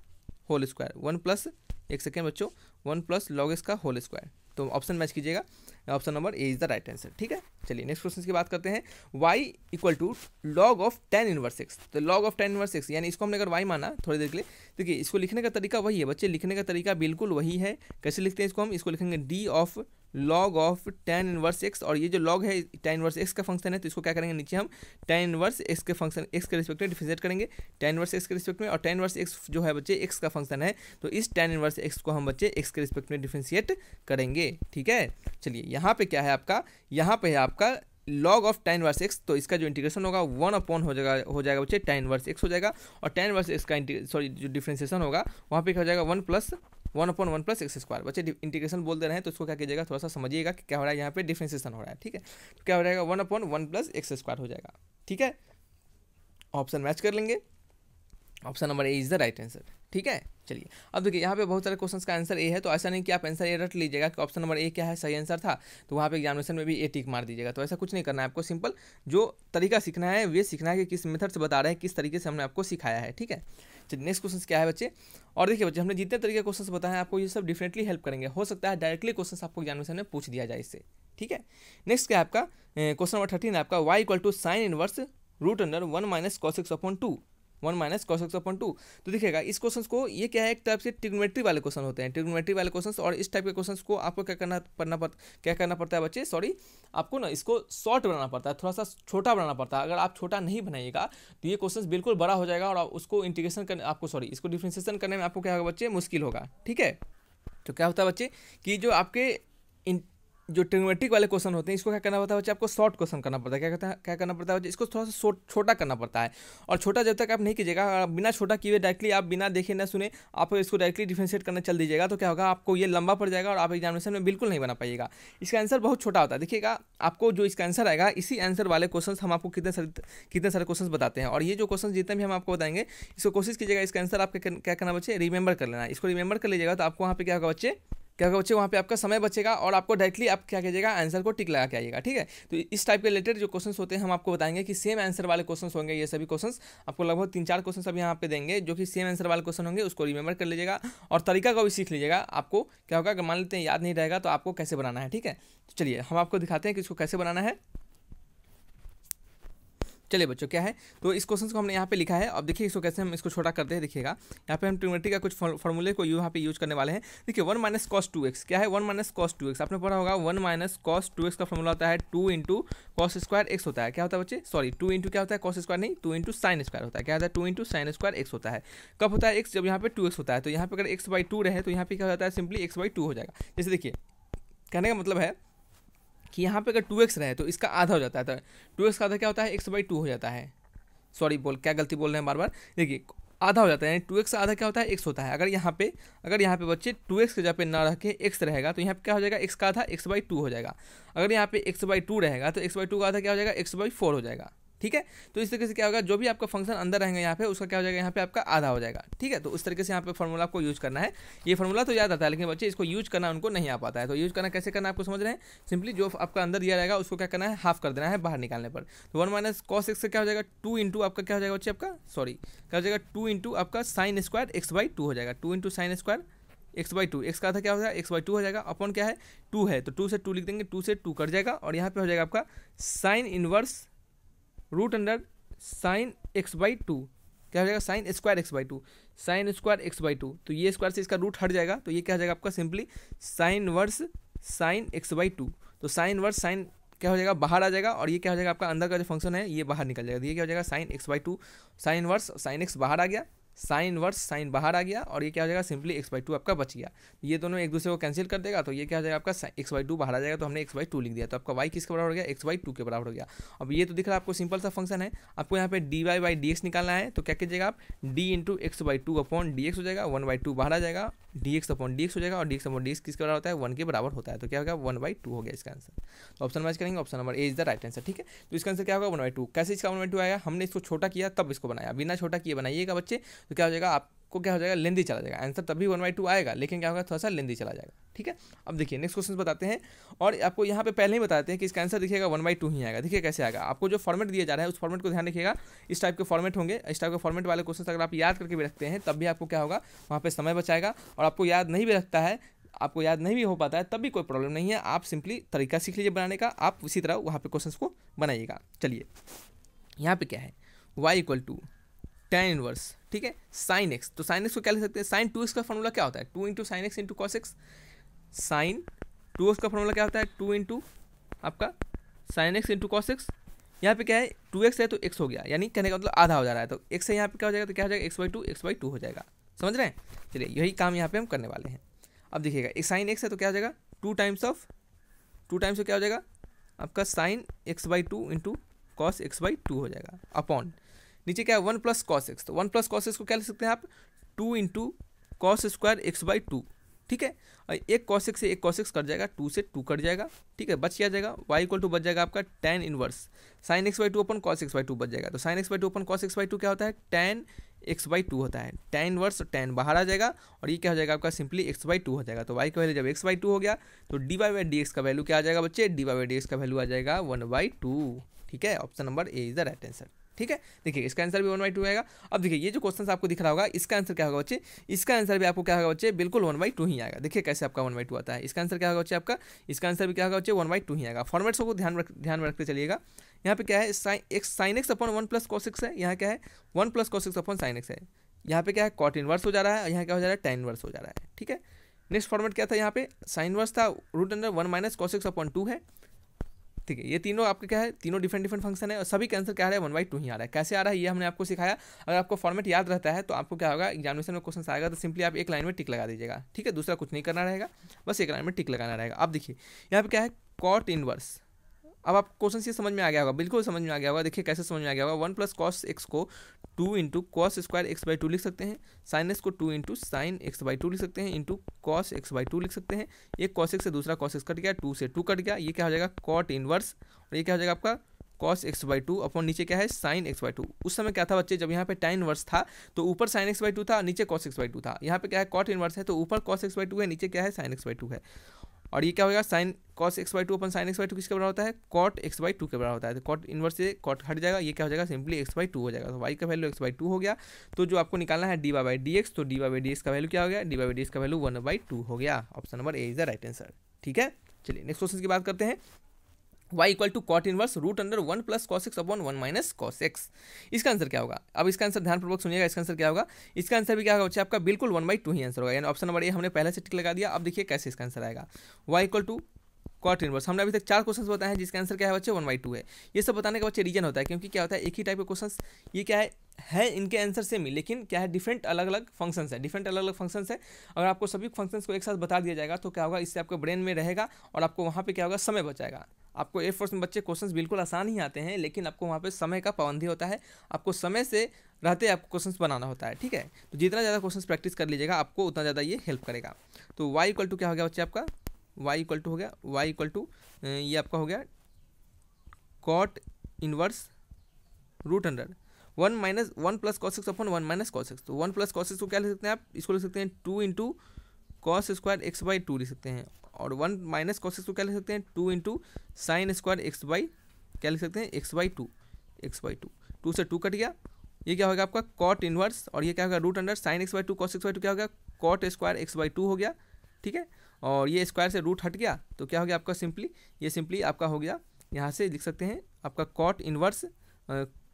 होल स्क्वायर, 1 प्लस, एक सेकेंड बच्चों, 1 प्लस लॉग एक्स का होल स्क्वायर। तो ऑप्शन मैच कीजिएगा, option number A is the right answer. ठीक है, चलिए नेक्स्ट क्वेश्चन की बात करते हैं। y equal to log of tan inverse x। तो log of tan inverse x यानी इसको हमने अगर y माना थोड़ी देर के लिए, देखिए इसको लिखने का तरीका वही है बच्चे, लिखने का तरीका बिल्कुल वही है। कैसे लिखते हैं इसको, हम इसको लिखेंगे d of log of tan inverse x, और ये जो लॉग है tan इनवर्स x का फंक्शन है, तो इसको क्या करेंगे, नीचे हम tan इनवर्स x के फंक्शन x के रिस्पेक्ट में डिफरेंशिएट करेंगे, tan इनवर्स x के रिस्पेक्ट में। और tan इनवर्स x जो है बच्चे x का फंक्शन है, तो इस tan इनवर्स x को हम बच्चे x के रिस्पेक्ट में डिफरेंशिएट करेंगे। ठीक है, चलिए यहाँ पे क्या है आपका, यहाँ पे है आपका log of tan inverse x, तो इसका जो इंटीग्रेशन होगा 1 हो जाएगा बच्चे tan इनवर्स x हो जाएगा, और tan इनवर्स x का जो डिफरेंशिएशन होगा वहाँ पे क्या हो जाएगा 1/1 प्लस एक्स स्क्वायर। बच्चे इंटीग्रेशन बोल दे रहे हैं तो इसको क्या कीजिएगा, थोड़ा सा समझिएगा कि क्या हो रहा है, यहाँ पे डिफरेंशिएशन हो रहा है। ठीक है, तो क्या हो जाएगा, 1/1 प्लस एक्स स्क्वायर हो जाएगा। ठीक है, ऑप्शन मैच कर लेंगे, option number A is the right answer. ठीक है, चलिए अब देखिए यहाँ पे बहुत सारे क्वेश्चंस का आंसर ए है, तो ऐसा नहीं कि आप आंसर ए रट लीजिएगा कि ऑप्शन नंबर ए क्या है सही आंसर था, तो वहाँ पे एग्जामिनेशन में भी ए टिक मार दीजिएगा। तो ऐसा कुछ नहीं करना है आपको, सिंपल जो तरीका सीखना है वे सीखना है कि किस मेथड से बता रहे हैं, किस तरीके से हमने आपको सिखाया है। ठीक है, चलिए नेक्स्ट क्वेश्चन क्या है बच्चे, और देखिए बच्चे हमने जितने तरीके क्वेश्चन बताए हैं आपको ये सब डिफरेंटली हेल्प करेंगे, हो सकता है डायरेक्टली क्वेश्चन आपको एग्जामिनेशन में पूछ दिया जाए इससे। ठीक है, नेक्स्ट क्या है आपका क्वेश्चन नंबर 13 है आपका, y equal to sine inverse root under 1 minus cos x upon 2, 1 minus cos x upon 2। तो देखिएगा इस क्वेश्चन को, ये क्या है, एक टाइप से ट्रिग्नोमेट्री वाले क्वेश्चन होते हैं, ट्रिग्नोमेट्री वाले क्वेश्चन। और इस टाइप के क्वेश्चन को आपको क्या करना पड़ता है बच्चे, सॉरी आपको ना इसको शॉर्ट बनाना पड़ता है, थोड़ा सा छोटा बनाना पड़ता है। अगर आप छोटा नहीं बनाइएगा तो ये क्वेश्चन बिल्कुल बड़ा हो जाएगा, और उसको इंटीग्रेशन करने आपको, सॉरी इसको डिफरेंशिएशन करने में आपको क्या होगा बच्चे, मुश्किल होगा। ठीक है, तो क्या होता है बच्चे कि जो आपके जो ट्रिग्नोमेट्रिक वाले क्वेश्चन होते हैं इसको क्या करना पड़ता है बच्चे, आपको शॉर्ट क्वेश्चन करना पड़ता है। क्या करना पड़ता है बच्चे, इसको थोड़ा सा छोटा करना पड़ता है। और छोटा जब तक आप नहीं कीजिएगा, बिना छोटा किए डायरेक्टली आप बिना देखे ना सुने आप इसको डायरेक्टली डिफरेंशिएट करने चल दीजिएगा, तो क्या होगा, आपको ये लंबा पड़ जाएगा और आप एग्जामिनेशन में बिल्कुल नहीं बना पाइएगा। इसका आंसर बहुत छोटा होता है। देखिएगा आपको जो इसका आंसर आएगा, इसी आंसर वाले क्वेश्चन हम आपको कितने सारे क्वेश्चन बताते हैं, और ये जो क्वेश्चन जितने भी हम आपको बताएंगे इसको कोशिश कीजिएगा इसका आंसर आप क्या करना बच्चे, रिमेंबर कर लेना। इसको रिमेंबर कर लीजिएगा तो आपको वहाँ पे क्या होगा बच्चे, वहाँ पे आपका समय बचेगा, और आपको डायरेक्टली आप क्या कीजिएगा, आंसर को टिक लगा के आइएगा। ठीक है, तो इस टाइप के रिलेटेड जो क्वेश्चंस होते हैं हम आपको बताएंगे कि सेम आंसर वाले क्वेश्चंस होंगे। ये सभी क्वेश्चंस आपको लगभग 3-4 क्वेश्चंस अभी यहाँ पे देंगे जो कि सेम आंसर वाले क्वेश्चन होंगे, उसको रिमेंबर कर लीजिएगा और तरीका को भी सीख लीजिएगा। आपको क्या होगा, अगर मान लेते हैं याद नहीं रहेगा तो आपको कैसे बनाना है। ठीक है, तो चलिए हम आपको दिखाते हैं कि इसको कैसे बनाना है। चलिए बच्चों क्या है, तो इस क्वेश्चन को हमने यहाँ पे लिखा है। अब देखिए इसको कैसे हम इसको छोटा करते हैं, देखिएगा यहाँ पे हम ट्रिग्नोमेट्री का कुछ फॉर्मूले को यहाँ पे यूज करने वाले हैं। देखिए 1 माइनस कॉस 2x क्या है, 1 माइनस कॉस 2x आपने पढ़ा होगा। 1 माइनस कॉस 2x का फॉर्मूला होता है 2 इंटू कॉस स्क्वायर एक्स होता है। क्या होता है बच्चे, सॉरी 2 इंटू क्या होता है, कॉस स्क्वायर नहीं, 2 इंटू साइन स्क्वायर होता है। क्या होता है, 2 इंटू साइन स्क्वायर एक्स होता है। कब होता है एक्स, जब यहाँ पे 2x होता है। तो यहाँ पे अगर x/2 रहे तो यहाँ पे क्या होता है, सिंपली x/2 हो जाएगा। जैसे देखिए कहने का मतलब है कि यहाँ पे अगर 2x रहे तो इसका आधा हो जाता है, तो 2x का आधा क्या होता है, x/2 हो जाता है। सॉरी क्या गलती बोल रहे हैं बार बार। देखिए आधा हो जाता है, यानी 2x आधा क्या होता है, x होता है। अगर यहाँ पे बच्चे 2x के जगह पे ना रख के x रहेगा तो यहाँ पे क्या हो जाएगा, x का आधा x/2 हो जाएगा। अगर यहाँ पे x/2 रहेगा तो x/2 का आधा क्या हो जाएगा, x/4 हो जाएगा। ठीक है, तो इस तरीके से क्या होगा, जो भी आपका फंक्शन अंदर रहेंगे यहाँ पे उसका क्या हो जाएगा, यहाँ पे आपका आधा हो जाएगा। ठीक है, तो उस तरीके से यहाँ पे फॉर्मूला आपको यूज करना है। ये फॉर्मूला तो याद आता है लेकिन बच्चे इसको यूज करना उनको नहीं आ पाता है। तो यूज करना कैसे करना है आपको समझ रहे हैं, सिंपली जो आपका अंदर दिया रहेगा उसको क्या करना है, हाफ कर देना है बाहर निकालने पर। तो 1 - cos x से क्या हो जाएगा, 2 इंटू आपका क्या हो जाएगा बच्चे, आपका सॉरी क्या हो जाएगा, 2 इंटू आपका साइन स्क्वायर x/2 हो जाएगा। 2 into sine square x/2, x का आधा क्या हो जाएगा, x/2 हो जाएगा। अपॉन क्या है, 2 है तो 2 से 2 लिख देंगे, 2 से 2 कट जाएगा और यहाँ पे हो जाएगा आपका sine inverse root under sine x/2, क्या हो जाएगा, sine square x/2, sine square x/2। तो ये स्क्वायर से इसका रूट हट जाएगा तो ये क्या हो जाएगा आपका simply sign inverse sign x/2। तो साइन वर्स साइन क्या हो जाएगा, बाहर आ जाएगा और ये क्या हो जाएगा, आपका अंदर का जो फंक्शन है ये बाहर निकल जाएगा। तो ये क्या हो जाएगा, sine x/2, sine inverse sine x बाहर आ गया, साइन वर्स साइन बाहर आ गया और ये क्या हो जाएगा, सिंपली x/2 आपका बच गया। ये दोनों एक दूसरे को कैंसिल कर देगा तो ये क्या हो जाएगा आपका x/2 बाहर आ जाएगा। तो हमने x/2 लिख दिया तो आपका y किसके बराबर हो गया, x/2 के बराबर हो गया। अब ये तो दिख रहा है आपको सिंपल सा फंक्शन है, आपको यहाँ पे dy/dx निकालना है। तो क्या कीजिएगा आप, d into x/2 upon dx हो जाएगा, 1/2 बाहर आ जाएगा, dx/dx हो जाएगा और dx/dx किसके बराबर होता है, 1 के बराबर होता है। तो क्या होगा, 1/2 हो गया इसका आंसर। तो ऑप्शन मैच करेंगे, option number A is the right answer. ठीक है, तो इसका आंसर क्या होगा, 1/2। कैसे इसका 1/2 आएगा, हमने इसको छोटा किया तब इसको बनाया, बिना छोटा किए बनाइएगा बच्चे तो क्या हो जाएगा, आपको क्या हो जाएगा, लेंदी चला जाएगा आंसर, तभी 1/2 आएगा लेकिन क्या होगा, थोड़ा सा लेंदी चला जाएगा। ठीक है, अब देखिए नेक्स्ट क्वेश्चन बताते हैं और आपको यहाँ पे पहले ही बताते हैं कि इसका आंसर दिखेगा 1/2 ही आएगा। देखिए कैसे आएगा, आपको जो फॉर्मेट दिया जा रहा है उस फॉर्मेट को ध्यान रखिएगा। इस टाइप के फॉर्मेट होंगे, इस टाइप के फॉर्मेट वाले क्वेश्चन अगर आप याद करके भी रखते हैं तब भी आपको क्या होगा, वहाँ पे समय बचाएगा। और आपको याद नहीं भी रखता है, आपको याद नहीं भी हो पाता है तब भी कोई प्रॉब्लम नहीं है, आप सिंपली तरीका सीख लीजिए बनाने का, आप उसी तरह वहाँ पे क्वेश्चन को बनाइएगा। चलिए यहाँ पे क्या है, y = tan इनवर्स, ठीक है, साइन x। तो साइन x को क्या लिख सकते हैं, साइन 2x का फॉर्मूला क्या होता है, 2 into sine x into cos x. Sine 2x का फॉर्मूला क्या होता है, 2 इंटू आपका sine x into cos x. यहाँ पे क्या है, 2x है तो x हो गया, यानी कहने का मतलब आधा हो जा रहा है। तो x से यहाँ पे क्या हो जाएगा, तो क्या हो जाएगा, x/2 हो जाएगा। समझ रहे हैं, चलिए यही काम यहाँ पे हम करने वाले हैं। अब देखिएगा साइन x है तो क्या हो जाएगा, 2 टाइम्स ऑफ क्या हो जाएगा आपका sign x/2 into cos x/2 हो जाएगा। अपॉन नीचे क्या है, 1 + cos x। तो 1 + cos x को क्या लिख सकते हैं आप, 2 इंटू कॉस स्क्वायर x/2। ठीक है, और एक cos x से एक cos x कट जाएगा, 2 से 2 कट जाएगा। ठीक है, बच क्या जाएगा, y = बच जाएगा आपका tan इनवर्स साइन x/2 अपन cos x/2 बच जाएगा। तो साइन x/2 अपन cos x/2 क्या होता है, tan x/2 होता है। tan इनवर्स tan बाहर आ जाएगा और ये क्या हो जाएगा आपका, सिंपली x/2 हो जाएगा। तो y का वैल्यू जब x/2 हो गया तो dy/dx का वैल्यू क्या आ जाएगा बच्चे, dy/dx का वैल्यू आ जाएगा 1/2। ठीक है, option number A is the right answer. ठीक है, देखिए इसका आंसर भी 1/2 आएगा। अब देखिए ये जो क्वेश्चन आपको दिख रहा होगा इसका आंसर क्या होगा बच्चे, इसका आंसर भी आपको क्या होगा बच्चे, बिल्कुल 1/2 ही आएगा। देखिए कैसे आपका 1/2 आता है, इसका आंसर क्या होगा बच्चे, आपका इसका आंसर भी क्या होगा बच्चे, 1/2 ही आएगा। फॉर्मेट्स को ध्यान में रखते चलिएगा। यहाँ पे क्या है, sign x upon 1 + cos x है, यहाँ क्या है 1 + cos x upon sine x है। यहाँ पे क्या है, कॉट इनवर्स हो जा रहा है, यहाँ क्या हो जा रहा है, tan इनवर्स हो जा रहा है। ठीक है, नेक्स्ट फॉर्मेट क्या था, यहाँ पे साइन इनवर्स था, √1 - cos x अपॉन 2 है। ठीक है, ये तीनों आपके क्या है, तीनों डिफरेंट फंक्शन है और सभी के आंसर क्या आ रहा है, 1/2 ही आ रहा है। कैसे आ रहा है ये हमने आपको सिखाया। अगर आपको फॉर्मेट याद रहता है तो आपको क्या होगा, एग्जामिनेशन में क्वेश्चन आएगा तो सिंपली आप एक लाइन में टिक लगा दीजिएगा। ठीक है, दूसरा कुछ नहीं करना रहेगा, बस एक लाइन में टिक लगाना रहेगा। अब देखिए यहाँ पे क्या है, कॉट इनवर्स। अब आप क्वेश्चन ये समझ में आ गया होगा, बिल्कुल समझ में आ गया होगा। देखिए कैसे समझ में आ गया होगा, 1 + cos x को 2 इंटू कॉस स्क्वायर x/2 लिख सकते हैं, साइन x को 2 इंटू साइन x/2 लिख सकते हैं, इंटू कॉस x/2 लिख सकते हैं। एक cos x से दूसरा cos x कट गया, 2 से 2 कट गया, ये क्या हो जाएगा, कॉट इनवर्स और ये क्या हो जाएगा आपका cos x/2 अपॉन नीचे क्या है, साइन x/2। उस समय क्या था बच्चे, जब यहाँ पे tan इनवर्स था तो ऊपर साइन x/2 था, नीचे cos x/2 था। यहाँ पे क्या है, कॉट इनवर्स है तो ऊपर cos x/2 है, नीचे क्या है, साइन x/2 है। और ये क्या होगा, साइन cos x/2 अपन साइन x/2 किसके बराबर होता है, cot x/2 के बराबर होता है। तो cot इनवर्स से cot हट जाएगा, ये क्या हो जाएगा, सिंपली x/2 हो जाएगा। तो y का वैल्यू x/2 हो गया। तो जो आपको निकालना है dy/dx, तो dy/dx का वैल्यू क्या हो गया, dy/dx का वैल्यू 1/2 हो गया। Option number A is the right answer. ठीक है, चलिए नेक्स्ट क्वेश्चन की बात करते हैं। y = cot inverse √1 + cos x upon 1 - cos x। इसका आंसर क्या होगा, अब इसका आंसर ध्यानपूर्वक सुनिएगा। इसका आंसर क्या होगा, इसका आंसर भी क्या होगा बच्चे, आपका बिल्कुल 1/2 ही आंसर होगा। यानी ऑप्शन नंबर ए हमने पहले से टिक लगा दिया। अब देखिए कैसे इसका आंसर आएगा, y = cot इनवर्स। हमने अभी तक 4 क्वेश्चन बताए हैं जिसका आंसर क्या है बच्चे, 1/2 है। ये सब बताने का बच्चे रीजन होता है, क्योंकि क्या होता है, एक ही टाइप के क्वेश्चन, ये क्या है, है इनके आंसर सेम ही, लेकिन क्या है डिफरेंट अलग अलग फंक्शंस है, डिफरेंट अलग अलग फंक्शंस है। अगर आपको सभी फंक्शंस को एक साथ बता दिया जाएगा तो क्या होगा, इससे आपके ब्रेन में रहेगा और आपको वहाँ पे क्या होगा, समय बचाएगा। आपको एयरफोर्स में बच्चे क्वेश्चंस बिल्कुल आसान ही आते हैं, लेकिन आपको वहाँ पे समय का पाबंदी होता है, आपको समय से रहते आपको क्वेश्चंस बनाना होता है, ठीक है। तो जितना ज़्यादा क्वेश्चंस प्रैक्टिस कर लीजिएगा आपको उतना ज़्यादा ये हेल्प करेगा। तो y इक्वल टू क्या हो गया बच्चे आपका, y इक्वल टू हो गया, y इक्वल टू ये आपका हो गया cot inverse root under 1 minus 1 plus cos x upon 1 minus cos x. तो 1 प्लस कॉस एक्स को क्या लिख सकते हैं आप, इसको लिख सकते हैं 2 into cos square x by 2 लिख सकते हैं, और 1 माइनस कॉस एक्स को क्या लिख सकते हैं 2 into sine square x by क्या लिख सकते हैं एक्स बाई 2, एक्स बाई 2, 2 से 2 कट गया, ये क्या होगा आपका कॉट इनवर्स, और ये क्या होगा root under sine x by 2 cos x by 2 क्या हो गया कॉट स्क्वायर एक्स बाई 2 हो गया, ठीक है। और ये स्क्वायर से रूट हट गया तो क्या हो गया आपका सिंपली, ये सिंपली आपका हो गया, यहाँ से लिख सकते हैं आपका cot inverse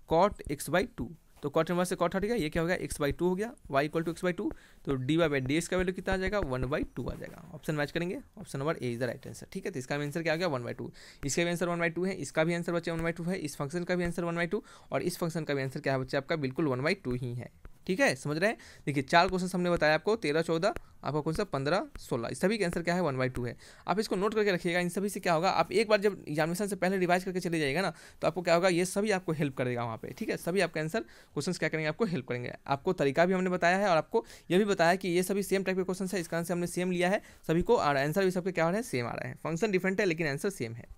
cot x by 2, तो कॉट इनवर्स से कॉट हट गया, ये क्या हो गया एक्स बाई 2 हो गया, y equal to x by 2, तो D Y by D x का वैल्यू कितना आ जाएगा 1/2 आ जाएगा। ऑप्शन मैच करेंगे, option number A is the right answer, ठीक है। तो इसका भी आंसर क्या आ गया 1/2, इसका भी आंसर 1/2 है, इसका भी आंसर बच्चे 1/2 है, इस फंक्शन का भी आंसर 1/2 और इस फंक्शन का भी आंसर क्या है बच्चे आपका बिल्कुल 1/2 ही है, ठीक है। समझ रहे हैं, देखिए 4 क्वेश्चन हमने बताया आपको, 13, 14, आपका कौन सा 15, 16, इस सभी का आंसर क्या है 1/2 है। आप इसको नोट करके रखिएगा, इन सभी से क्या होगा, आप एक बार जब एग्जामिनेशन से पहले रिवाइज करके चले जाइएगा ना, तो आपको क्या होगा, ये सभी आपको हेल्प करेगा वहाँ पे, ठीक है। सभी आपका आंसर क्वेश्चन क्या करेंगे, आपको हेल्प करेंगे। आपको तरीका भी हमने बताया है और आपको ये भी बताया कि ये सभी सेम टाइप के क्वेश्चन है, इसका आंसर हमने सेम लिया है सभी को, और आंसर भी सबके क्या आ रहा है सेम आ रहा है, फंक्शन डिफरेंट है लेकिन आंसर सेम है।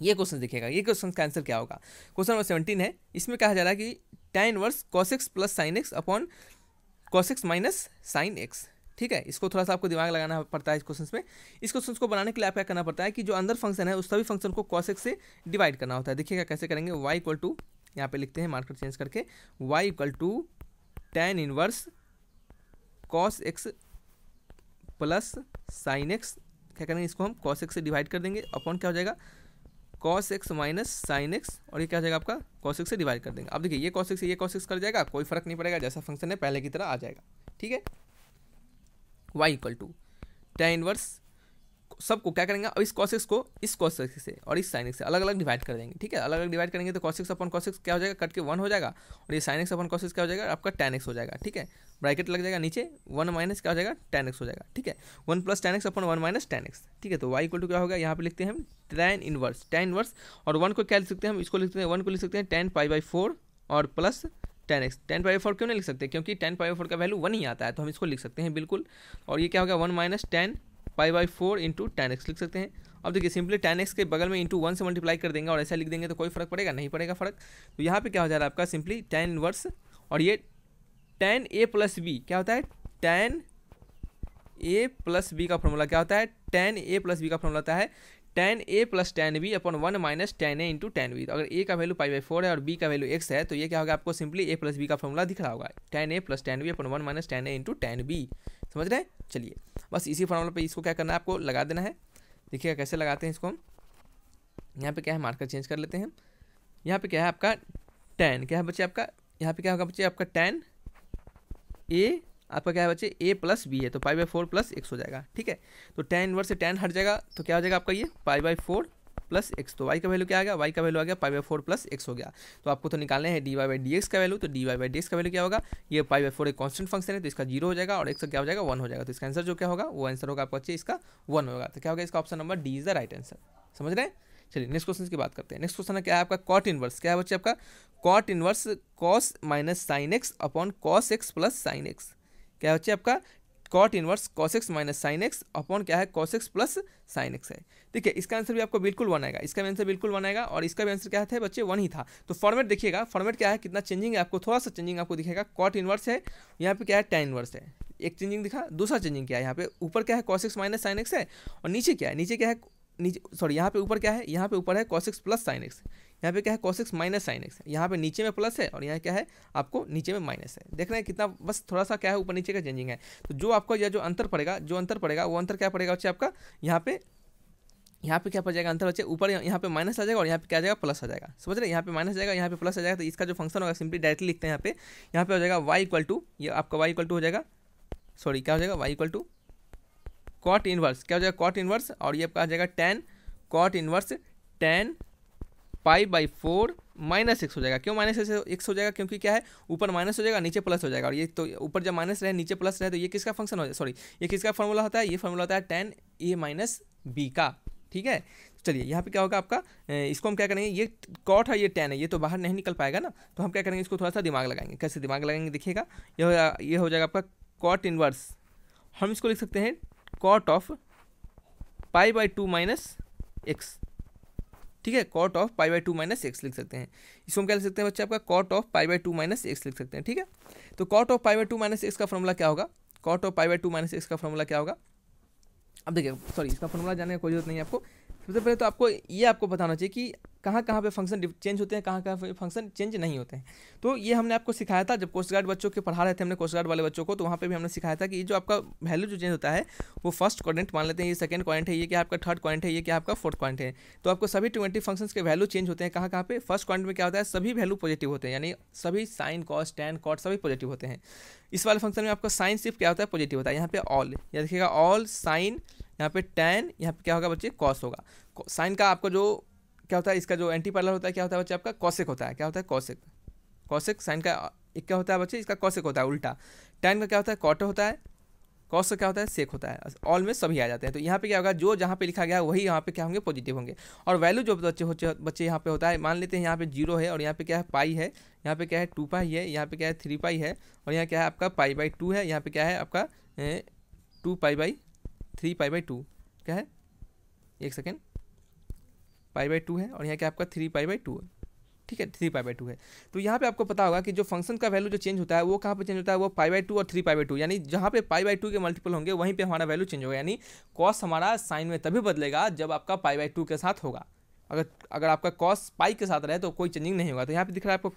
ये क्वेश्चन देखिएगा, ये क्वेश्चन का आंसर क्या होगा, क्वेश्चन नंबर 17 है, इसमें कहा जा रहा है कि tan inverse cos x plus sine x upon cos x minus sine x, ठीक है। इसको थोड़ा सा आपको दिमाग लगाना पड़ता है इस क्वेश्चन में। इस क्वेश्चन को बनाने के लिए आप क्या करना पड़ता है कि जो अंदर फंक्शन है उस सभी फंक्शन को cos x से डिवाइड करना होता है। देखिएगा कैसे करेंगे, y इक्वल टू यहाँ पे लिखते हैं मार्कर चेंज करके, y equal to tan inverse cos x plus sine x, क्या करेंगे इसको हम cos x से डिवाइड कर देंगे, अपॉन क्या हो जाएगा cos x minus sine x, और ये क्या हो जाएगा आपका cos x से डिवाइड कर देंगे। अब देखिए ये cos x से ये cos x कर जाएगा, कोई फर्क नहीं पड़ेगा, जैसा फंक्शन है पहले की तरह आ जाएगा, ठीक है। y equal to tan inverse सबको क्या करेंगे, अब इस cos x को इस cos x से और इस sin x से अलग अलग डिवाइड कर देंगे, ठीक है। अलग अलग डिवाइड करेंगे तो cos x upon cos x क्या हो जाएगा, कट के 1 हो जाएगा, और ये sin x upon cos x क्या हो जाएगा आपका tan x हो जाएगा, ठीक है। ब्रैकेट लग जाएगा नीचे, 1 माइनस क्या हो जाएगा tan x हो जाएगा, ठीक है। 1 plus tan x upon 1 minus tan x, ठीक है। तो y इक्वल टू क्या होगा, यहाँ पे लिखते हैं हम tan इनवर्स, और 1 को क्या लिख सकते हैं हम, इसको लिखते हैं 1 को लिख सकते हैं tan π/4 और प्लस tan x। tan π/4 क्यों नहीं लिख सकते, क्योंकि tan π/4 का वैल्यू 1 ही आता है, तो हम इसको लिख सकते हैं बिल्कुल। और ये क्या हो गया 1 minus tan π/4 into tan x लिख सकते हैं। अब देखिए सिंपली tan x के बगल में इंटू 1 से मल्टीप्लाई कर देंगे और ऐसा लिख देंगे तो कोई फर्क पड़ेगा, नहीं पड़ेगा फर्क। तो यहाँ पे क्या हो जा रहा है आपका सिंपली tan इनवर्स, और ये tan a प्लस बी क्या होता है, tan a प्लस बी का फॉर्मूला क्या होता है, tan a प्लस बी का फॉर्मूला होता है tan a plus tan b upon 1 minus tan a into tan b। तो अगर a का वैल्यू π/4 है और b का वैल्यू x है तो ये क्या होगा आपको सिंपली a प्लस बी का फॉर्मूला दिख रहा होगा, tan a plus tan b upon 1 minus tan a into tan b। समझ रहे हैं, चलिए बस इसी फॉर्मूला पे इसको क्या करना है आपको लगा देना है। देखिएगा कैसे लगाते हैं इसको हम, यहाँ पे क्या है मार्कर चेंज कर लेते हैं। यहाँ पे क्या है आपका tan, क्या है बच्चे आपका, यहाँ पे क्या होगा बच्चे आपका tan a आपका क्या है बच्चे a प्लस बी है, तो π/4 प्लस x हो जाएगा, ठीक है। तो tan इनवर्स से tan हट जाएगा तो क्या हो जाएगा आपका ये π/4 प्लस x, तो y का वैल्यू क्या आ गया, y का वैल्यू आ गया π/4 प्लस x हो गया। तो आपको तो निकालने हैं dy/dx का वैल्यू, तो dy/dx का वैल्यू क्या होगा, ये π/4 एक कांस्टेंट फंक्शन है तो इसका 0 हो जाएगा और x का क्या हो जाएगा 1 हो जाएगा, तो इसका आंसर जो क्या होगा वो आंसर होगा आपका बच्चे इसका 1 होगा। तो क्या होगा इसका option number D is the right answer. समझ रहे हैं, चलिए नेक्स्ट क्वेश्चन की बात करते हैं। नेक्स्ट क्वेश्चन क्या है आपका कॉट इनवर्स, क्या है बच्चे आपका cot inverse cos minus sine x upon cos x plus sine x, क्या है बच्चे आपका cot inverse cos x minus sine x upon क्या है cos x plus sine x है। देखिए इसका आंसर भी आपको बिल्कुल 1 आएगा, इसका भी आंसर बिल्कुल 1 आएगा और इसका भी आंसर क्या था बच्चे 1 ही था। तो फॉर्मेट देखिएगा, फॉर्मेट क्या है कितना चेंजिंग है, आपको थोड़ा सा चेंजिंग आपको दिखेगा। कॉट इनवर्स है, यहाँ पे क्या है tan इनवर्स है, एक चेंजिंग दिखा। दूसरा चेंजिंग क्या है, यहाँ पे ऊपर क्या है cos x minus sine x है और नीचे क्या है, नीचे क्या है नीचे सॉरी यहाँ पे ऊपर क्या है, यहाँ पे ऊपर है cos x plus sine x, यहाँ पे क्या है cos x minus sine x, यहाँ पे नीचे में प्लस है और यहाँ क्या है आपको नीचे में माइनस है। देख रहे हैं कितना बस थोड़ा सा क्या है ऊपर नीचे का चेंजिंग है। तो जो आपका यह जो अंतर पड़ेगा वो अंतर क्या पड़ेगा बच्चे आपका यहाँ पे क्या पड़ जाएगा अंतर बच्चे, ऊपर यहाँ पे माइनस आ जाएगा और यहाँ पे क्या आ जाएगा प्लस आ जाएगा। समझ रहे हैं, यहाँ पे माइनस आ जाएगा यहाँ पे प्लस आ जाएगा, तो इसका जो फंक्शन होगा सिंपली डायरेक्टली लिखते हैं यहाँ पे हो जाएगा y इक्वल टू, ये आपका y इक्वल टू हो जाएगा सॉरी क्या हो जाएगा y equal to cot inverse, क्या हो जाएगा कॉट इनवर्स और ये आपका आ जाएगा tan cot inverse tan π/4 minus x हो जाएगा। क्यों माइनस एक्स हो जाएगा? क्योंकि क्या है, ऊपर माइनस हो जाएगा, नीचे प्लस हो जाएगा, और ये तो ऊपर जब माइनस रहे नीचे प्लस रहे तो ये किसका फंक्शन हो जाए, सॉरी ये किसका फॉर्मूला होता है, ये फॉर्मूला होता है tan a माइनस बी का। ठीक है, चलिए यहाँ पे क्या होगा आपका, इसको हम क्या करेंगे, ये कॉट है ये tan है, ये तो बाहर नहीं निकल पाएगा ना, तो हम क्या करेंगे, इसको थोड़ा सा दिमाग लगाएंगे। कैसे दिमाग लगाएंगे देखिएगा, ये हो जाएगा आपका कॉट इनवर्स, हम इसको लिख सकते हैं कॉट ऑफ π/2 माइनस एक्स। ठीक है, कॉट ऑफ π/2 माइनस एक्स लिख सकते हैं। इसको हम क्या लिख सकते हैं बच्चे, आपका कॉट ऑफ π/2 माइनस एक्स लिख सकते हैं। ठीक है, तो कॉट ऑफ π/2 माइनस एक्स का फॉर्मूला क्या होगा, कॉट ऑफ π/2 माइनस एक्स का फॉर्मूला क्या होगा। अब देखिए, सॉरी इसका फॉर्मूला जानने की कोई जरूरत नहीं है आपको। सबसे पहले तो आपको ये आपको बताना चाहिए कि कहाँ कहाँ पे फंक्शन चेंज होते हैं, कहाँ कहाँ पे फंक्शन चेंज नहीं होते हैं। तो ये हमने आपको सिखाया था जब कोस्ट गार्ड बच्चों के पढ़ा रहे थे हमने, कोस्ट गार्ड वाले बच्चों को, तो वहाँ पे भी हमने सिखाया था कि ये जो आपका वैल्यू जो चेंज होता है वो फर्स्ट क्वाड्रेंट मान लेते हैं, ये सेकंड क्वाड्रेंट है, ये क्या आपका थर्ड क्वाड्रेंट है, ये क्या आपका फोर्थ क्वाड्रेंट है। तो आपको सभी 20 फंक्शंस के वैल्यू चेंज होते हैं कहाँ कहाँ पे, फर्स्ट क्वाड्रेंट में क्या होता है, सभी वैल्यू पॉजिटिव होते हैं, यानी सभी साइन कॉस टैन कॉट सभी पॉजिटिव होते हैं। इस वाले फंक्शन में आपका साइन सिर्फ क्या होता है, पॉजिटिव होता है। यहाँ पे ऑल, या देखिएगा ऑल साइन, यहाँ पे टैन, यहाँ पे क्या होगा बच्चे, कॉस होगा। साइन का आपको जो क्या होता है, इसका जो एंटी पैरेलल होता है क्या होता है बच्चे, आपका कॉसेक होता है। क्या होता है, कॉसेक। कॉसेक साइन का एक क्या होता है बच्चे, इसका कॉसेक होता है उल्टा। टैन का क्या होता है, कॉट होता है। कॉस का क्या होता है, सेक होता है। ऑल में सभी आ जाते हैं। तो यहाँ पे क्या होगा, जो जहाँ पे लिखा गया है वही यहाँ पे क्या होंगे, पॉजिटिव होंगे। और वैल्यू जो बच्चे यहाँ पे होता है, मान लेते हैं यहाँ पे 0 है और यहाँ पे क्या है पाई है, यहाँ पे क्या है 2 पाई है, यहाँ पे क्या है 3 पाई है, और यहाँ क्या है आपका π/2 है, यहाँ पे क्या है आपका 2 π/3 π/2 क्या है, एक सेकेंड, π/2 है, और यहाँ क्या आपका 3 π/2 है। ठीक है, 3 π/2 है। तो यहाँ पे आपको पता होगा कि जो फंक्शन का वैल्यू जो चेंज होता है वो कहाँ पे चेंज होता है, वो π/2 और 3 π/2, यानी जहाँ पे π/2 के मल्टीपल होंगे वहीं पे हमारा वैल्यू चेंज होगा। यानी कॉस हमारा साइन में तभी बदलेगा जब आपका π/2 के साथ होगा। अगर आपका कॉस पाई के साथ रहे तो कोई चेंजिंग नहीं होगा। तो यहाँ पे दिख रहा है आपको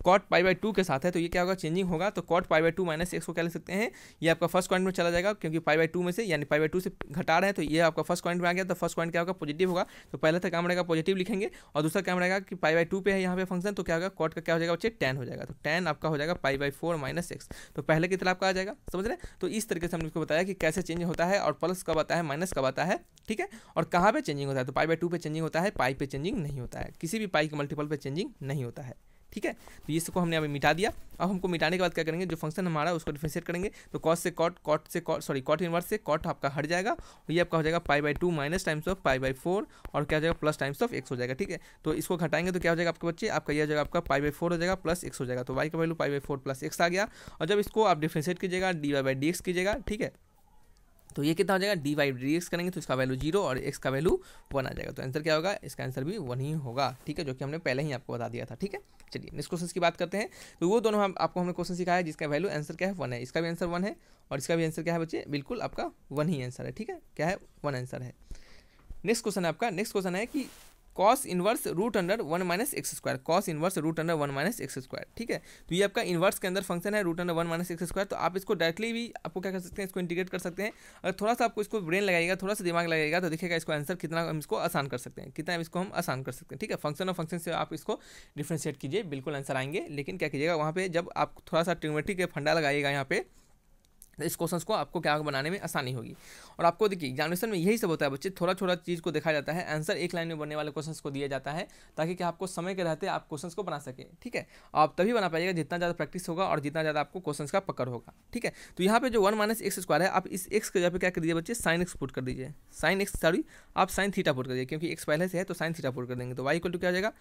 कॉट π/2 के साथ है, तो ये क्या होगा, चेंजिंग होगा। तो कॉट π/2 माइनस एक्स को क्या लिख सकते हैं, ये आपका फर्स्ट क्वाड्रेंट में चला जाएगा, क्योंकि π/2 में से यानी π/2 से घटा रहे हैं, तो ये आपका फर्स्ट क्वाड्रेंट में आ गया। तो फर्स्ट क्वाड्रेंट क्या होगा, पॉजिटिव होगा। तो पहले तक काम रहेगा पॉजिटिव लिखेंगे, और दूसरा काम रहेगा कि π/2 पे है यहाँ पे फंक्शन, तो क्या होगा, कॉट का क्या हो जाएगा बच्चे, टैन हो जाएगा। तो टैन आपका हो जाएगा π/4 माइनस एक्स। तो पहले की तरह आपका आ जाएगा, समझ रहे हैं। तो इस तरीके से हमने आपको बताया कि कैसे चेंज होता है, और प्लस कब आता है, माइनस कब आता है। ठीक है, और कहाँ पे चेंजिंग होता है, तो π/2 पे चेंजिंग होता है, पाई पे चेंजिंग नहीं होता है, किसी भी पाई के मल्टीपल पे चेंजिंग नहीं होता है। ठीक है, तो इसको हमने अभी मिटा दिया। अब हमको मिटाने के बाद क्या करेंगे, जो फंक्शन हमारा उसको डिफरेंशिएट करेंगे। तो कॉस से कॉट, कॉट इनवर्स से कॉट आपका हट जाएगा, और ये आपका हो जाएगा π/2 माइनस टाइम्स ऑफ π/4, और क्या हो जाएगा, प्लस टाइम्स ऑफ एक्स हो जाएगा। ठीक है, तो इसको घटाएंगे तो क्या हो जाएगा आपके बच्चे, आपका ये हो जाएगा आपका π/4 हो जाएगा प्लस एक्स हो जाएगा। तो y का वैल्यू π/4 प्लस एक्स आ गया, और जब इसको आप डिफरेंशिएट कीजिएगा dy/dx कीजिएगा, ठीक है, तो ये कितना हो जाएगा, dy/dx करेंगे तो इसका वैल्यू 0 और x का वैल्यू 1 आ जाएगा। तो आंसर क्या होगा, इसका आंसर भी 1 ही होगा। ठीक है, जो कि हमने पहले ही आपको बता दिया था। ठीक है, चलिए नेक्स्ट क्वेश्चन की बात करते हैं। तो वो दोनों आपको हमने क्वेश्चन सिखाया जिसका वैल्यू आंसर क्या है, 1 है। इसका भी आंसर 1 है, और इसका भी आंसर क्या है बच्चे, बिल्कुल आपका 1 ही आंसर है। ठीक है, क्या है, 1 आंसर है। नेक्स्ट क्वेश्चन है आपका, नेक्स्ट क्वेश्चन है कि cos inverse root under 1 minus x square, cos inverse root under 1 minus x square. ठीक है, तो ये आपका इनवर्स के अंदर फंक्शन है root under 1 minus x square. तो आप इसको डायरेक्टली भी आपको क्या कर सकते हैं, इसको इंटीग्रेट कर सकते हैं। अगर थोड़ा सा आपको इसको ब्रेन लगाइएगा, थोड़ा सा दिमाग लगाइएगा, तो देखिएगा इसको आंसर कितना हम इसको आसान कर सकते हैं, कितना इसको हम आसान कर सकते हैं। ठीक है, फंक्शन और फंक्शन से आप इसको डिफ्रेंशिएट कीजिए, बिल्कुल आंसर आएंगे। लेकिन क्या कीजिएगा, वहाँ पे जब आप थोड़ा सा ट्रिग्नोमेट्री के फंडा लगाइएगा यहाँ पे, इस क्वेश्चन को आपको क्या बनाने में आसानी होगी। और आपको देखिए एग्जामिनेशन में यही सब होता है बच्चे, थोड़ा थोड़ा चीज़ को देखा जाता है, आंसर एक लाइन में बनने वाले क्वेश्चंस को दिया जाता है, ताकि कि आपको समय के रहते आप क्वेश्चंस को बना सके। ठीक है, आप तभी बना पाइएगा जितना ज़्यादा प्रैक्टिस होगा और जितना ज़्यादा आपको क्वेश्चंस का पकड़ होगा। ठीक है, तो यहाँ पे जो 1 माइनस एक्स स्क्वायर है, आप इस एक्स के जगह पे क्या कर दीजिए बच्चे, साइन एक्स पुट कर दीजिए, साइन एक्स सॉरी आप साइन थीटा पुट कर दीजिए, क्योंकि एक्स पहले से है तो साइन थीटा पुट कर देंगे। तो वाई इक्वल टू क्या हो जाएगा,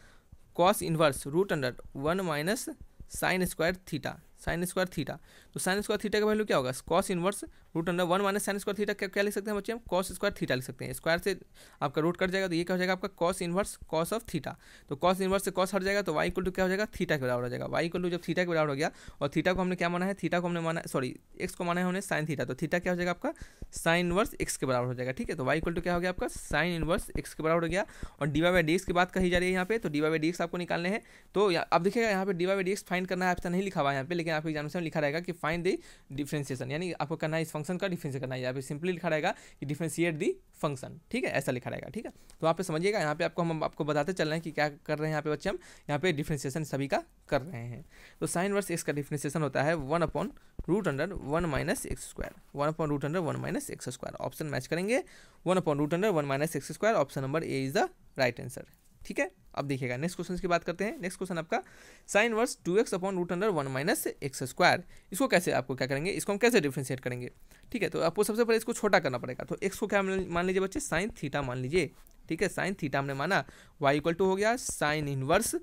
cos inverse root under 1 minus sine square theta, sine square theta. तो साइन स्क्वायर थीटा का वैल्यू क्या होगा, cos inverse root under 1 minus sine square theta क्या लिख सकते हैं बच्चे हम, कॉस स्क्वायर थीटा लिख सकते हैं। स्क्वायर से आपका रूट कट जाएगा, तो ये क्या हो जाएगा आपका cos inverse cos of theta. तो कॉस इनवर्स से कॉस हट जाएगा, तो वाई इक्वल टू क्या हो जाएगा, थीटा के बराबर हो जाएगा। वाई इक्वल टू जब थीटा के बराबर हो गया, और थीटा को हमने क्या माना है, थीटा को हमने माना सॉरी एक्स को माना है हमने साइन थीटा, तो थीटा क्या हो जाएगा आपका साइन इनवर्स एक्स के बराबर हो जाएगा। ठीक है, तो वाई इक्वल टू क्या हो गया आपका साइन इनवर्स एक्स के बराबर हो गया। और dy/dx की बात कही जा रही है यहाँ पे, तो dy/dx आपको निकालने हैं। तो अब देखिएगा यहाँ पे dy/dx फाइंड करना है, आपसे नहीं लिखा हुआ है यहाँ पे, लेकिन आपके एग्जामिनेशन में लिखा रहेगा कि फाइंड द डिफरेंशिएशन, यानी आपको करना है इस फंक्शन का डिफरेंशिएट करना है। यहाँ पे सिंपली लिखा रहेगा कि डिफरेंशिएट दी फंक्शन। ठीक है, ऐसा लिखा रहेगा। ठीक है, तो आप समझिएगा, यहाँ पे हम आपको बताते चल रहे हैं कि क्या कर रहे हैं यहाँ पे बच्चे, हम यहाँ पे डिफरेंशिएशन सभी का कर रहे हैं। तो साइन वर्स एक्स का डिफरेंशिएशन होता है 1/रूट अंडर 1 माइनस एक्स स्क्वायर, 1/रूट under 1 minus x square. Option match करेंगे, 1/रूट under 1 minus x square, option number A is the right answer. ठीक है, अब देखिएगा नेक्स्ट क्वेश्चन की बात करते हैं। नेक्स्ट क्वेश्चन आपका sine inverse 2x upon root under 1 minus x square. इसको कैसे आपको क्या करेंगे, इसको हम कैसे डिफ्रेंशिएट करेंगे, ठीक है। तो आपको सबसे पहले इसको छोटा करना पड़ेगा। तो एक्स को क्या मान लीजिए बच्चे, साइन थीटा मान लीजिए, ठीक है। साइन थीटा हमने माना, y इक्वल टू हो गया साइन इनवर्स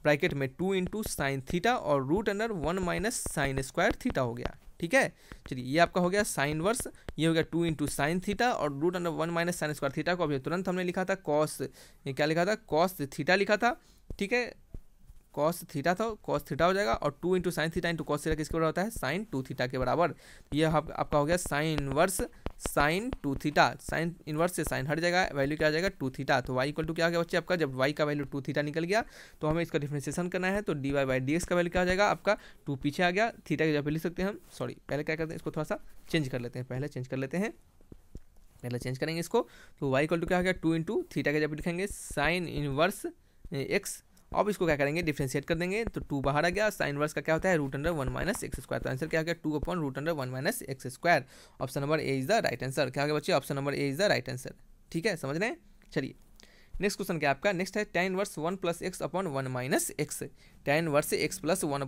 ब्रैकेट में 2 इंटू साइन थीटा और root under 1 minus sine square theta हो गया, ठीक है। चलिए ये आपका हो गया साइन इनवर्स, ये हो गया 2 इंटू साइन थीटा और root under 1 minus sine square theta को अभी तुरंत हमने लिखा था कॉस, ये क्या लिखा था, कॉस थीटा लिखा था, ठीक है। कॉस थीटा था, कॉस थीटा हो जाएगा और 2 into sine theta into cos theta किसके बराबर होता है, साइन 2 थीटा के बराबर। ये आपका हो गया sine inverse sine 2 theta, sine inverse से साइन हट जाएगा, वैल्यू क्या आ जाएगा 2 थीटा। तो y इक्वल टू क्या आ गया बच्चे आपका, जब y का वैल्यू 2 थीटा निकल गया तो हमें इसका डिफरेंशिएशन करना है। तो dy बाई डी एक्स का वैल्यू क्या आ जाएगा आपका 2 पीछे आ गया, थीटा की जगह पे लिख सकते हैं हम, सॉरी पहले क्या करते हैं इसको थोड़ा सा चेंज कर लेते हैं, पहले चेंज कर लेते हैं, पहले चेंज करेंगे इसको। तो y इक्वल टू क्या आ गया 2 इंटू थीटा की जगह पे लिखेंगे साइन इनवर्स एक्स। अब इसको क्या करेंगे, डिफरेंशिएट कर देंगे। तो 2 बाहर आ गया, साइन इनवर्स का क्या होता है root under 1 minus x square. तो आंसर क्या आ गया 2 upon root under 1 minus x square. Option number A is the right answer. क्या आ गया बच्चे, option number A is the right answer, ठीक है, समझ रहे हैं। चलिए नेक्स्ट क्वेश्चन क्या आपका, नेक्स्ट है tan inverse 1 plus x upon 1 minus x. tan inverse x plus 1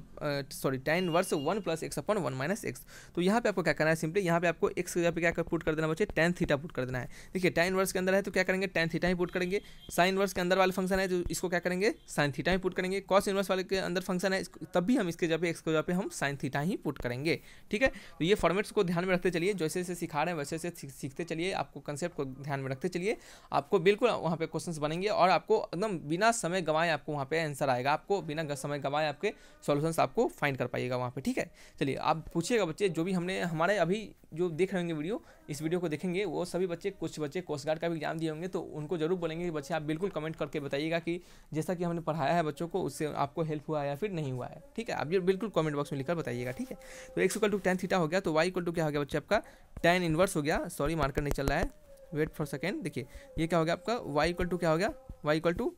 sorry tan inverse 1 plus x upon 1 minus x. तो यहाँ पे आपको क्या करना है, सिंपली यहाँ पे आपको एक्स की जगह पे क्या पुट कर देना बच्चे, tan थीटा पुट कर देना है। देखिए tan इनवर्स के अंदर है तो क्या करेंगे, tan थीटा ही पुट करेंगे। साइन इनवर्स के अंदर वाले फंक्शन है तो इसको क्या करेंगे, साइन थीटा ही पुट करेंगे। कॉस इनवर्स वाले के अंदर फंक्शन है तब भी हम इसके जगह पे एक्स की जगह पे हम साइन थीटा ही पुट करेंगे, ठीक है। तो ये फॉर्मेट्स को ध्यान में रखते चलिए, जैसे जैसे सिखा रहे हैं वैसे वैसे सीखते चलिए, आपको कंसेप्ट को ध्यान में रखते चलिए, आपको बिल्कुल वहाँ पे क्वेश्चंस बनेंगे और आपको एकदम बिना समय गंवाए आपको वहाँ पे आंसर आएगा, आपको बिना समय गंवाए आपके सॉल्यूशंस आपको फाइंड कर पाइएगा वहाँ पे, ठीक है। चलिए आप पूछिएगा बच्चे, जो भी हमने हमारे अभी जो देख रहे होंगे वीडियो, इस वीडियो को देखेंगे वो सभी बच्चे, कुछ बच्चे कोस्ट गार्ड का भी एग्जाम दिए होंगे तो उनको जरूर बोलेंगे कि बच्चे आप बिल्कुल कमेंट करके बताइएगा कि जैसा कि हमने पढ़ाया है बच्चों को उससे आपको हेल्प हुआ या फिर नहीं हुआ है, ठीक है। आप ये बिल्कुल कमेंट बॉक्स में लिखकर बताइएगा, ठीक है। तो x equal to tan theta हो गया, तो y इक्वल टू क्या हो गया बच्चे आपका tan इनवर्स हो गया, सॉरी मार्कर नहीं चल रहा है, वेट फॉर सेकेंड। देखिए ये क्या हो गया आपका y इक्वल टू क्या हो गया, y equal to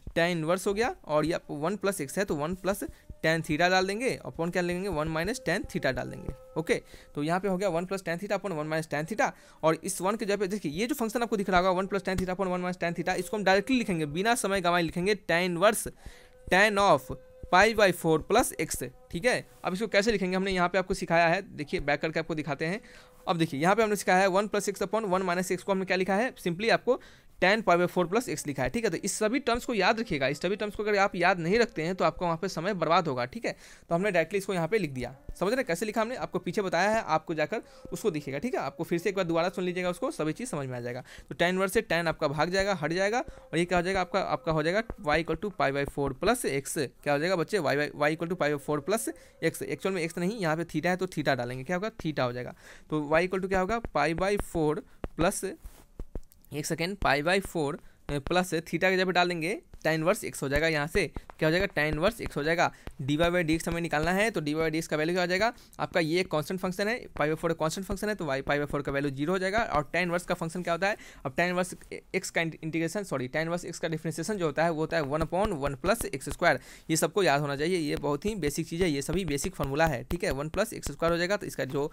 tan inverse हो गया और ये 1 प्लस एक्स है तो 1 प्लस tan थीटा डाल देंगे, अपॉन क्या लेंगे 1 माइनस tan थीटा डाल देंगे, ओके। तो यहाँ पे हो गया 1 plus tan theta upon 1 minus tan theta. और इस 1 के जगह पे देखिए ये जो फंक्शन आपको दिख रहा होगा 1 plus tan theta upon 1 minus tan theta, इसको हम डायरेक्टली लिखेंगे बिना समय गंवाए, लिखेंगे tan inverse tan of pi by 4 plus x, ठीक है। अब इसको कैसे लिखेंगे हमने यहाँ पे आपको सिखाया है, देखिए बैक करके आपको दिखाते हैं। अब देखिए यहाँ पे हमने सिखाया है 1 plus x upon 1 minus x को हमने क्या लिखा है, सिंपली आपको tan pi by 4 plus x लिखा है, ठीक है। तो इस सभी टर्म्स को याद रखिएगा, इस सभी टर्म्स को अगर आप याद नहीं रखते हैं तो आपका वहाँ पे समय बर्बाद होगा, ठीक है। तो हमने डायरेक्टली इसको यहाँ पे लिख दिया, समझ रहे कैसे लिखा हमने, आपको पीछे बताया है, आपको जाकर उसको दिखेगा, ठीक है। आपको फिर से एक बार दोबारा सुन लीजिएगा उसको, सभी चीज़ समझ में आ जाएगा। तो tan इनवर्स से tan आपका भाग जाएगा, हट जाएगा और ये क्या हो जाएगा आपका हो जाएगा y equal to pi by 4 plus x. क्या हो जाएगा बच्चे, y equal to pi by 4 plus x. Actual में एक्स नहीं, यहाँ पे थीटा है तो थीटा डालेंगे, क्या होगा थीटा हो जाएगा। तो y इक्वल टू क्या होगा पाई बाई 4 प्लस, एक second, pi by 4 plus theta के जगह पे डाल देंगे tan इनवर्स x हो जाएगा, यहाँ से क्या हो जाएगा tan इनवर्स x हो जाएगा। dy बाई डी एक्स हमें निकालना है तो dy बाई डी एक्स का वैल्यू क्या हो जाएगा आपका, ये एक कांस्टेंट फंक्शन है, पाई बाई 4 कांस्टेंट फंक्शन है तो y पाई बाई 4 का वैल्यू 0 हो जाएगा। और tan इनवर्स का फंक्शन क्या होता है, अब tan इनवर्स x का integration, sorry tan inverse x का डिफरेंशिएशन जो होता है वो होता है 1 अपॉन 1 प्लस एक्स स्क्वायर। ये सबको याद होना चाहिए, ये बहुत ही बेसिक चीज़ है, ये सभी बेसिक फार्मूला है, ठीक है। 1 प्लस एक्स स्क्वायर हो जाएगा तो इसका जो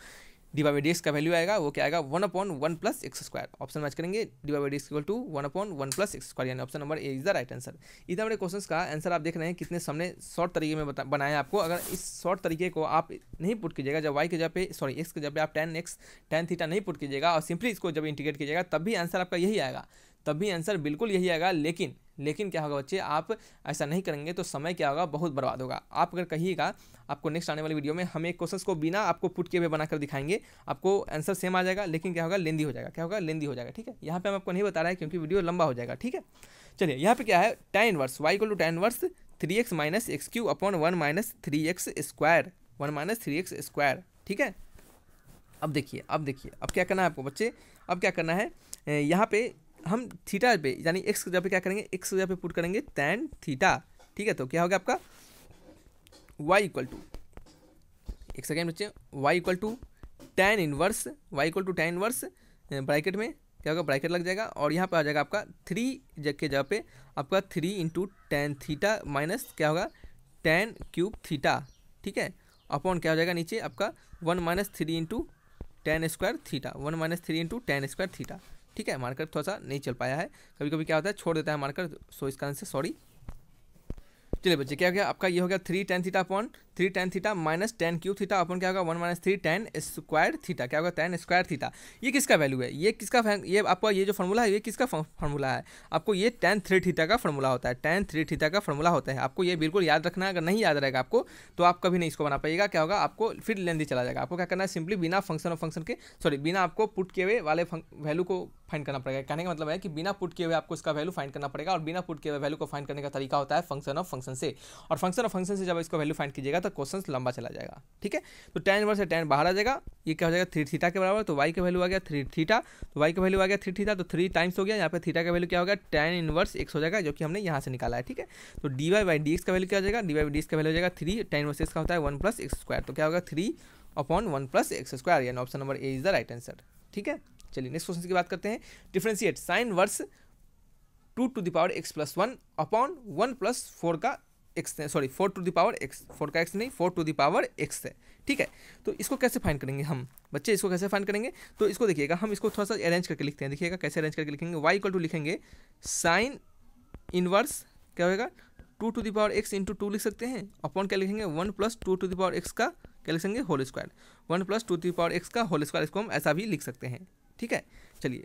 डी बाई डी एक्स का वैल्यू आएगा वो क्या आएगा 1 upon 1 plus x square. Option match करेंगे, d by D x equal to 1 upon 1 plus x square, यानी option number A is the right answer. इतना बड़े क्वेश्चन का आंसर आप देख रहे हैं कितने सामने शॉर्ट तरीके में बनाया आपको। अगर इस शॉर्ट तरीके को आप नहीं पुट कीजिएगा, जब वाई के जगह पे सॉरी एक्स के जगह पे आप tan थीटा नहीं पुट कीजिएगा और सिंपली इसको जब इंटीग्रेट कीजिएगा तब भी आंसर आपका यही आएगा, तब भी आंसर बिल्कुल यही आएगा। लेकिन क्या होगा बच्चे, आप ऐसा नहीं करेंगे तो समय क्या होगा, बहुत बर्बाद होगा। आप अगर कहिएगा, आपको नेक्स्ट आने वाली वीडियो में हम एक क्वेश्चन को बिना आपको पुट किए हुए बनाकर दिखाएंगे, आपको आंसर सेम आ जाएगा लेकिन क्या होगा लेंदी हो जाएगा, क्या होगा लेंदी हो जाएगा, ठीक है। यहाँ पे हम आपको नहीं बता रहे हैं क्योंकि वीडियो लंबा हो जाएगा, ठीक है। चलिए यहाँ पे क्या है, tan inverse y equal to tan inverse 3x minus x cube upon 1 minus 3x square, 1 minus 3x square, ठीक है। अब देखिए अब क्या करना है आपको बच्चे, अब क्या करना है, यहाँ पे हम थीटा पे यानी एक्स की जगह पे क्या करेंगे, एक्स की जगह पे पुट करेंगे tan थीटा, ठीक है। तो क्या होगा आपका y इक्वल टू, एक सेकेंड बच्चे, y equal to tan inverse, y equal to tan inverse bracket में क्या होगा, ब्रैकेट लग जाएगा और यहाँ पे आ जाएगा आपका 3 के जगह पे आपका 3 इंटू tan थीटा माइनस क्या होगा tan क्यूब थीटा, ठीक है। अपॉन क्या हो जाएगा नीचे आपका 1 minus 3 into tan square theta, 1 minus 3 into tan square theta, ठीक है। मार्कर थोड़ा सा नहीं चल पाया है, कभी कभी क्या होता है छोड़ देता है मार्कर, सो इसका आंसर सॉरी चलिए बच्चे क्या हो गया आपका, ये हो गया 3 tan theta upon 3 tan theta minus tan cube theta upon क्या होगा 1 माइनस 3 tan स्क्वायर थीटा, क्या होगा tan स्क्वायर थीटा। ये किसका वैल्यू है, ये किसका, ये आपका ये जो फार्मूला है ये किसका फार्मूला है, आपको ये tan 3 थीटा का फार्मूला होता है, tan 3 थीटा का फार्मूला होता है। आपको ये बिल्कुल याद रखना है, अगर नहीं याद रहेगा आपको तो आप कभी नहीं इसको बना पाइएगा। क्या होगा आपको फिर लेंदी चला जाएगा। आपको क्या करना है, सिंपली बिना फंक्शन ऑफ फंक्शन के, सॉरी बिना आपको पुट किए हुए वाले वैल्यू को फाइंड करना पड़ेगा। कहने का मतलब है कि बिना पुट किए हुए आपको इसका वैल्यू फाइंड करना पड़ेगा, और बिना पुट किए हुए वैल्यू को फाइंड करने का तरीका होता है फंक्शन ऑफ फंक्शन से, और फंक्शन ऑफ फंक्शन से जब इसको वैल्यू फाइंड कीजिएगा तो क्वेश्चन लंबा चला जाएगा। ठीक है, तो tan इनवर्स से tan बाहर आ जाएगा, ये क्या हो जाएगा 3 थीटा के बराबर, तो y का वैल्यू आ गया 3 थीटा, तो y का वैल्यू आ गया 3 थीटा, तो 3 टाइम्स हो गया, यहाँ पे थीटा का वैल्यू क्या होगा tan इनवर्स x हो जाएगा, जो कि हमने यहाँ से निकाला है। ठीक है, तो dy बाई dx का वैल्यू क्या हो जाएगा, dy बाई dx का वैल्यू हो जाएगा 3, tan इनवर्स x का होता है 1 प्लस एक्स स्क्वायर, तो क्या होगा 3 अपॉन 1 प्लस एक्स स्क्वायर, यानी option number A is the right answer. ठीक है, चलिए नेक्स्ट क्वेश्चन की बात करते हैं। Differentiate sine inverse 2 to the power x plus 1 upon 1 plus 4 का x है, sorry 4 to the power x, 4 का x नहीं 4 टू द पावर x है। ठीक है, तो इसको कैसे फाइंड करेंगे हम बच्चे, इसको कैसे फाइंड करेंगे, तो इसको देखिएगा हम इसको थोड़ा सा अरेंज करके लिखते हैं। देखिएगा कैसे अरेंज करके लिखेंगे, y इक्वल टू लिखेंगे साइन इनवर्स क्या होगा 2 to the power x into 2 लिख सकते हैं, अपॉन क्या लिखेंगे 1 plus 2 to the power x का क्या लिखेंगे whole square, 1 plus 2 to the power x का होल स्क्वायर, इसको हम ऐसा भी लिख सकते हैं। ठीक है, चलिए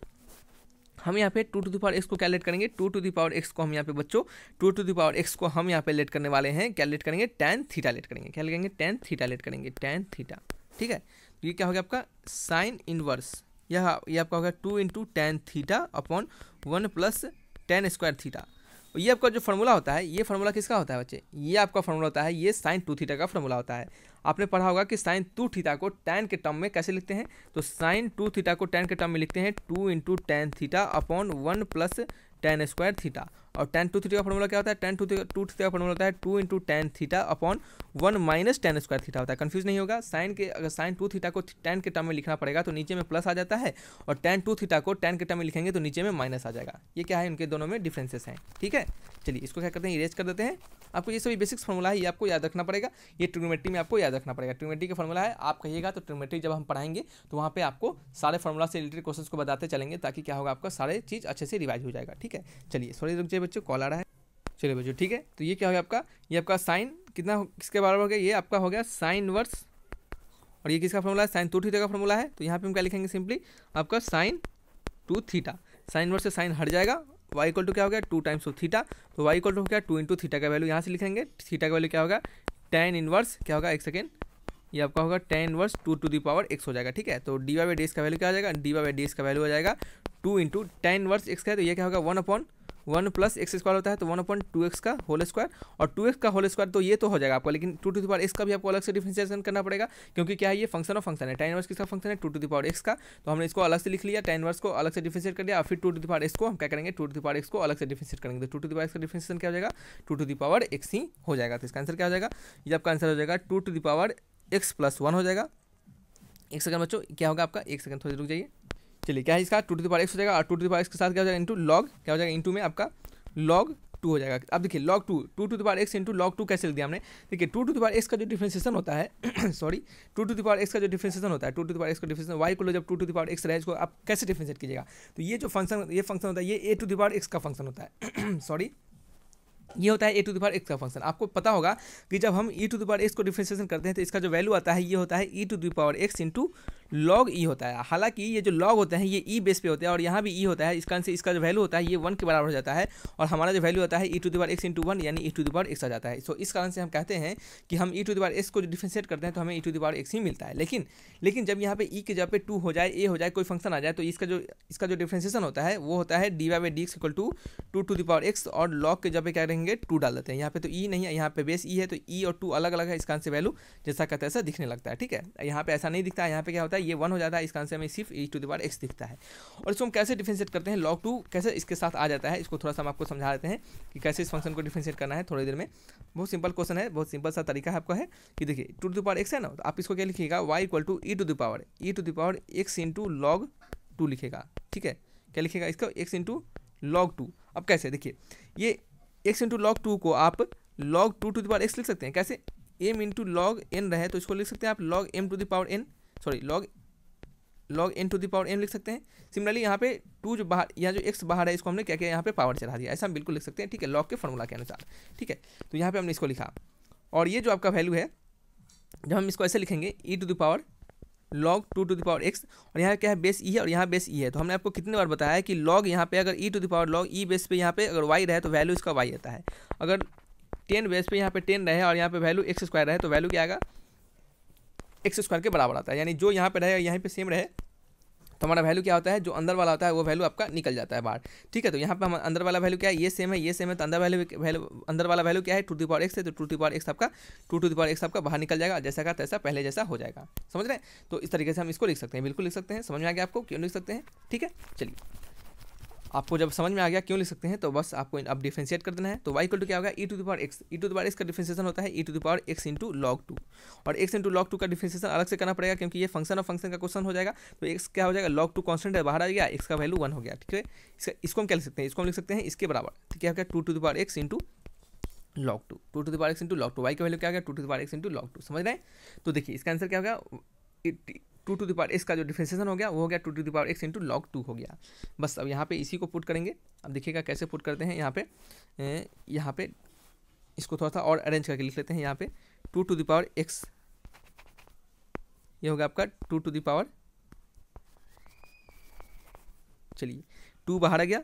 हम यहाँ पे 2 टू द पावर x को कैलकुलेट करेंगे, 2 टू द पावर x को हम यहाँ पे बच्चों 2 टू द पावर x को हम यहाँ पे लेट करने वाले हैं, कैलकुलेट करेंगे tan थीटा लेट करेंगे, क्या लिखेंगे tan थीटा लेट करेंगे, tan थीटा। ठीक है, तो ये क्या हो गया आपका साइन इनवर्स, ये आपका होगा 2 into tan theta upon 1 plus tan square theta. ये आपका जो फार्मूला होता है, ये फार्मूला किसका होता है बच्चे, ये आपका फार्मूला होता है, ये साइन 2 थीटा का फार्मूला होता है। आपने पढ़ा होगा कि साइन 2 थीटा को tan के टर्म में कैसे लिखते हैं, तो साइन 2 थीटा को tan के टर्म में लिखते हैं 2 into tan theta upon 1 plus tan square theta, और tan 2 थीटा का फार्मूला क्या होता है, tan 2 थीटा का फार्मूला होता है 2 into tan theta upon 1 minus tan square theta होता है। कंफ्यूज नहीं होगा, साइन के अगर साइन 2 थीटा को tan के टर्म में लिखना पड़ेगा तो नीचे में प्लस आ जाता है, और tan 2 थीटा को tan के टर्म में लिखेंगे तो नीचे में माइनस आ जाएगा। ये क्या है, इनके दोनों में डिफरेंसेस हैं। ठीक है, चलिए इसको क्या करते हैं, इरेज कर देते हैं। आपको ये सभी बेसिक्स फार्मूला है, ये आपको याद रखना पड़ेगा, ये ट्रिग्नोमेट्री में आपको याद रखना पड़ेगा। ट्रिग्नोमेट्री का फार्मूला है, आप कहिएगा तो ट्रिग्नोमेट्री जब हम पढ़ाएंगे तो वहाँ पे आपको सारे फार्मूला से रिलेटेड क्वेश्चंस को बताते चलेंगे, ताकि क्या होगा आपका सारे चीज़ अच्छे से रिवाइज हो जाएगा। ठीक है, चलिए थोड़ी रुक जाइए बच्चों, कॉल आ रहा है। चलिए बच्चों ठीक है, तो ये क्या हो गया आपका, ये आपका साइन कितना किसके बराबर हो गया, ये आपका हो गया साइन इनवर्स, और ये किसका फार्मूला है, साइन 2 थीटा का फार्मूला है। तो यहाँ पे हम क्या लिखेंगे, सिंपली आपका साइन 2 थीटा, साइन इनवर्स से साइन हट जाएगा, y इक्वल टू क्या हो गया 2 टाइम्स ऑफ थीटा, तो y इक्वल टू हो गया 2 इंटू थीटा का वैल्यू यहाँ से लिखेंगे, थीटा का वैल्यू क्या होगा tan इनवर्स क्या होगा, एक सेकेंड, ये आपका होगा tan inverse 2 to the power x हो जाएगा। ठीक है, तो dy बाई डी का वैल्यू क्या हो जाएगा, dy बाई डी का वैल्यू हो जाएगा 2 इंटू tan इनवर्स x का है, तो ये क्या होगा 1 अपॉन 1 प्लस एक्स स्क्वायर होता है, तो 1 अपॉन 2x का होल स्क्वायर, और 2x का होल स्क्वायर तो ये तो हो जाएगा आपका, लेकिन 2 टू द पावर x का भी आपको अलग से डिफरेंशिएशन करना पड़ेगा, क्योंकि क्या है ये फंक्शन ऑफ फंक्शन है। tan इनवर्स किसका फंक्शन है, 2 टू द पावर x का, तो हमने इसको अलग से लिख लिया, tan इनवर्स को अलग से डिफरेंशिएट कर लिया, और फिर 2 टू द पावर x को हम क्या करेंगे 2 टू द पावर x को अलग से डिफरेंशिएट करेंगे, तो 2 टू द पावर x का डिफरेंशिएशन क्या हो जाएगा 2 टू द पावर x ही हो जाएगा। तो इसका आंसर क्या हो जाएगा, ये आपका आंसर हो जाएगा 2 to the power x plus 1 हो जाएगा। एक सेकंड बच्चों, क्या होगा आपका, एक सेकंड थोड़ी रुक जाइए। चलिए क्या है इसका 2 टू द पावर x हो जाएगा, और 2 टू द पावर x के साथ क्या हो जाएगा इंटू लॉग, क्या हो जाएगा इंटू में आपका log 2 हो जाएगा। अब देखिए log 2 to the power x into log 2 कैसे लिख दिया हमने, देखिए 2 टू द पावर x का जो डिफरेंशिएशन होता है sorry 2 to the power x का जो डिफरेंशिएशन होता है, 2 टू द पावर x का डिफरेंशिएशन y को जब 2 टू द पावर x रहे इसको आप कैसे डिफरेंशिएट कीजिएगा, तो ये जो फंक्शन होता है ये a to the power x का फंक्शन होता है सॉरी ये होता है a to the power x का फंक्शन। आपको पता होगा कि जब हम e to the power x को डिफरेंशिएशन करते हैं तो इसका जो वैल्यू आता है ये होता है e to the power x into log e होता है। हालांकि ये जो लॉग होते हैं ये ई बेस पे होते हैं और यहाँ भी ई होता है, इसका आंसर इसका जो वैल्यू होता है ये 1 के बराबर हो जाता है और हमारा जो वैल्यू होता है e to the power x into 1 यानी e to the power x आ जाता है। सो इस कारण से हम कहते हैं कि हम e to the power x को डिफरेंशिएट करते हैं तो हमें ई टू द पावर एक्स ही मिलता है। लेकिन जब यहाँ पे ई के जगह पे 2 हो जाए, ए हो जाए, कोई फंक्शन आ जाए तो इसका जो डिफरेंशिएशन होता है वो होता है d Y by D x equal to 2 to the power x और लॉग के जगह पे क्या रहेंगे 2 डाल देते हैं। यहाँ पे तो ई नहीं है, यहाँ पे बेस ई है तो ई और 2 अलग अलग है, इसका आंसर वैल्यू जैसा कहते हैं ऐसा दिखने लगता है। ठीक है, यहाँ पे ऐसा नहीं दिखता है, यहाँ पे क्या होता है ये 1 हो जाता है, इसका आंसर में सिर्फ ई टू द पावर एक्स दिखता है। और इसको हम कैसे डिफरेंशिएट करते हैं, log 2 कैसे इसके साथ आ जाता है, इसको थोड़ा सा हम आपको समझा देते हैं कि कैसे इस फंक्शन को डिफरेंशिएट करना है थोड़ी देर में। बहुत सिंपल क्वेश्चन है, बहुत सिंपल सा तरीका है आपका है कि देखिए 2 टू द पावर एक्स है ना, तो आप इसको क्या लिखिएगा y equal to e to the power x into log 2 लिखेगा। ठीक है, क्या लिखेगा इसका x इंटू लॉग 2। अब कैसे देखिए ये x इंटू लॉग 2 को आप log 2 to the power x लिख सकते हैं, कैसे m इंटू लॉग n रहे तो इसको लिख सकते हैं आप log m to the power n, sorry log log n to the power n लिख सकते हैं। सिमिलरली यहाँ पे 2 जो बाहर, यहाँ जो x बाहर है इसको हमने क्या किया, यहाँ पे पावर चढ़ा दिया, ऐसा हम बिल्कुल लिख सकते हैं, ठीक है, लॉग के फॉर्मूला के अनुसार, ठीक है। तो यहाँ पे हमने इसको लिखा, और ये जो आपका वैल्यू है जब हम इसको ऐसे लिखेंगे e to the power log 2 to the power x, और यहाँ क्या है बेस e है और यहाँ बेस e है। तो हमने आपको कितने बार बताया है कि log यहाँ पे अगर e to the power log e base पे यहाँ पे अगर y रहे तो वैल्यू इसका y आता है। अगर 10 बेस पे यहाँ पे 10 रहे और यहाँ पे वैल्यू x स्क्वायर रहे तो वैल्यू क्या आएगा, x स्क्वायर के बराबर आता है। यानी जो यहाँ पे रहे यहाँ पे सेम रहे तो हमारा वैल्यू क्या होता है, जो अंदर वाला होता है वो वैल्यू आपका निकल जाता है बाहर, ठीक है। तो यहाँ पे हम अंदर वाला वैल्यू क्या है, ये सेम है, तो अंदर वाला वैल्यू क्या है 2 टू द पावर x है, तो 2 टू द पावर x आपका 2 टू द पावर x आपका बाहर निकल जाएगा, जैसा का तैसा पहले जैसा हो जाएगा, समझ रहे हैं। तो इस तरीके से हम इसको लिख सकते हैं, बिल्कुल लिख सकते हैं। समझ में आ गया आपको क्यों लिख सकते हैं, ठीक है। चलिए आपको जब समझ में आ गया क्यों लिख सकते हैं तो बस आपको अब डिफरेंशिएट कर देना है। तो y इक्वल टू क्या होगा, e to the power x, e to the power x का डिफरेंशिएशन होता है e to the power x into log 2, और x इंटू लॉग 2 का डिफरेंशिएशन अलग से करना पड़ेगा क्योंकि ये फंक्शन ऑफ फंक्शन का क्वेश्चन हो जाएगा। तो x क्या हो जाएगा, लॉग 2 कॉन्स्टेंट है बाहर आ गया, x का वैल्यू 1 हो गया, ठीक है। इसको हम क्या लिख सकते हैं, इसको हम लिख सकते हैं इसके बराबर, ठीक है, 2 to the power x into log 2, 2 to the power x into log 2, y का वैल्यू क्या आ गया 2 to the power x into log 2, समझ रहे हैं। तो देखिए इसका आंसर क्या होगा, 2 टू द पावर x का जो डिफरेंशिएशन हो गया वो हो गया 2 to the power x into log 2 हो गया। बस अब यहाँ पे इसी को पुट करेंगे। अब देखिएगा कैसे पुट करते हैं, यहाँ पे इसको थोड़ा सा और अरेंज करके लिख लेते हैं। यहाँ पे 2 टू द पावर x, ये हो गया आपका 2 टू द पावर, चलिए 2 बाहर आ गया,